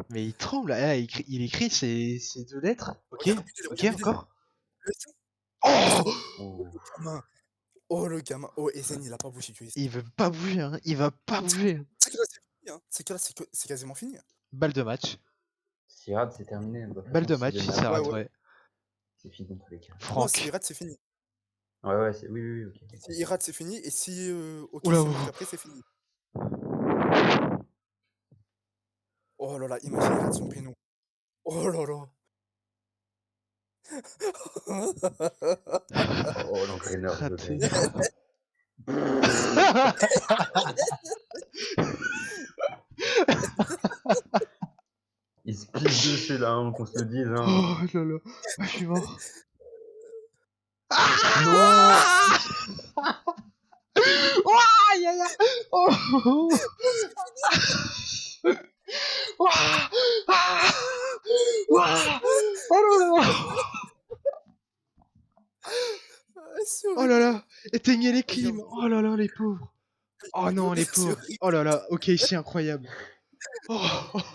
Mais il tremble, là, il écrit ces deux lettres. Ok, Regardez-le, ok, regardez-le. encore. Le sang. Oh! Oh. Le gamin. Oh, le gamin. Oh, Ezen, il a pas bougé du S. Il veut pas bouger, hein. Il va pas bouger. C'est que là, c'est fini, hein. C'est que là, c'est quasiment fini. Balle de match. S'il rate, c'est terminé. De toute Balle façon, de s'il match, gagne si la ça balle, rate, ouais. ouais. c'est fini dans tous les cas. Non, s'il Franck. rate, c'est fini. Ouais, ouais, oui, ok. S'il rate, c'est fini. Et si OK, Oula, c'est marque après, c'est fini. Oh là là, imagine, il rate son péno. Oh là là. Oh, l'entraîneur de Raté. Greg. Il se pisse dessus là, hein, qu'on se le dise. Hein. Oh là là. Ah, je suis mort. Non! Oh, aïe aïe aïe. Oh. Ouah. Ah. Ouah. Oh là là. C'est Oh là horrible. là. Éteignez les clims. Regarde, Oh là là, les pauvres. Oh non, les c'est pauvres. horrible. Oh là là. Ok, ici, incroyable. Oh.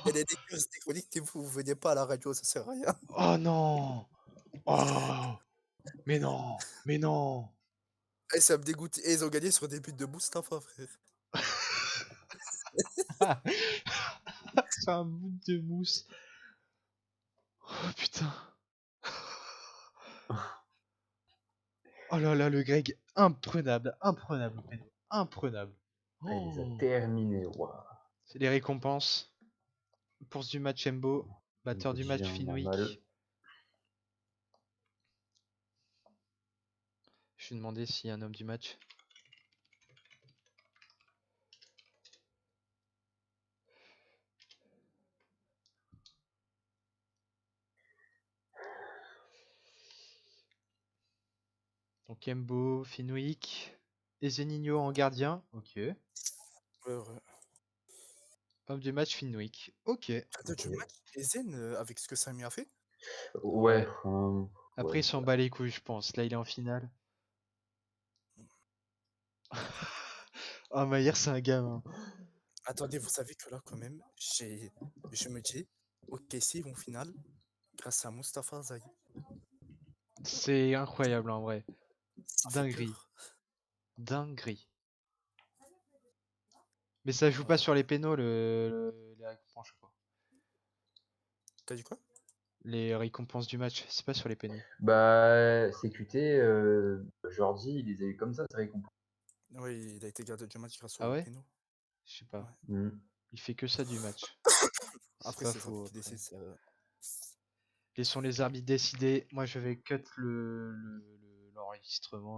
Il y a des curses déconnectez-vous, vous venez pas à la radio, ça sert à rien. Oh non. Oh. Mais non. Mais non. Eh, ça me dégoûte. Et ils ont gagné sur des buts de Mustapha, frère. C'est un bout de mousse. Oh putain. Oh là là, le Greg, imprenable, imprenable, imprenable. Ah, il les a Oh. terminés, waouh. C'est les récompenses. Bourse du match Embo, batteur du match Finwick. Normal. Je vais demander s'il y a un homme du match. Donc Embo, Finwick, Ezeninho en gardien. Ok. Ouais. Homme du match Finwick. Ok. Attends, du match, Ezen, avec ce que Samy a fait. Ouais. Après, ouais, il s'en bat les couilles, je pense. Là, il est en finale. Oh, Maillère, c'est un gamin. Attendez, vous savez que là, quand même, je me dis, OK, s'ils vont en finale, grâce à Mustapha Zaï. C'est incroyable en vrai. Ça fait Dinguerie. peur. Dinguerie. Mais ça joue pas sur les pénaux, les récompenses, je crois. T'as dit quoi? Les récompenses du match, c'est pas sur les pénaux. Bah, CQT, Jordi, il les a eu comme ça, ses récompenses. Oui, il a été gardé du match grâce Ah au ouais? péno. Je sais pas. Ouais. Mm. Il fait que ça du match. Après, pas c'est faux. ça qui décide. Laissons les arbitres décider. Moi, je vais cut l'enregistrement.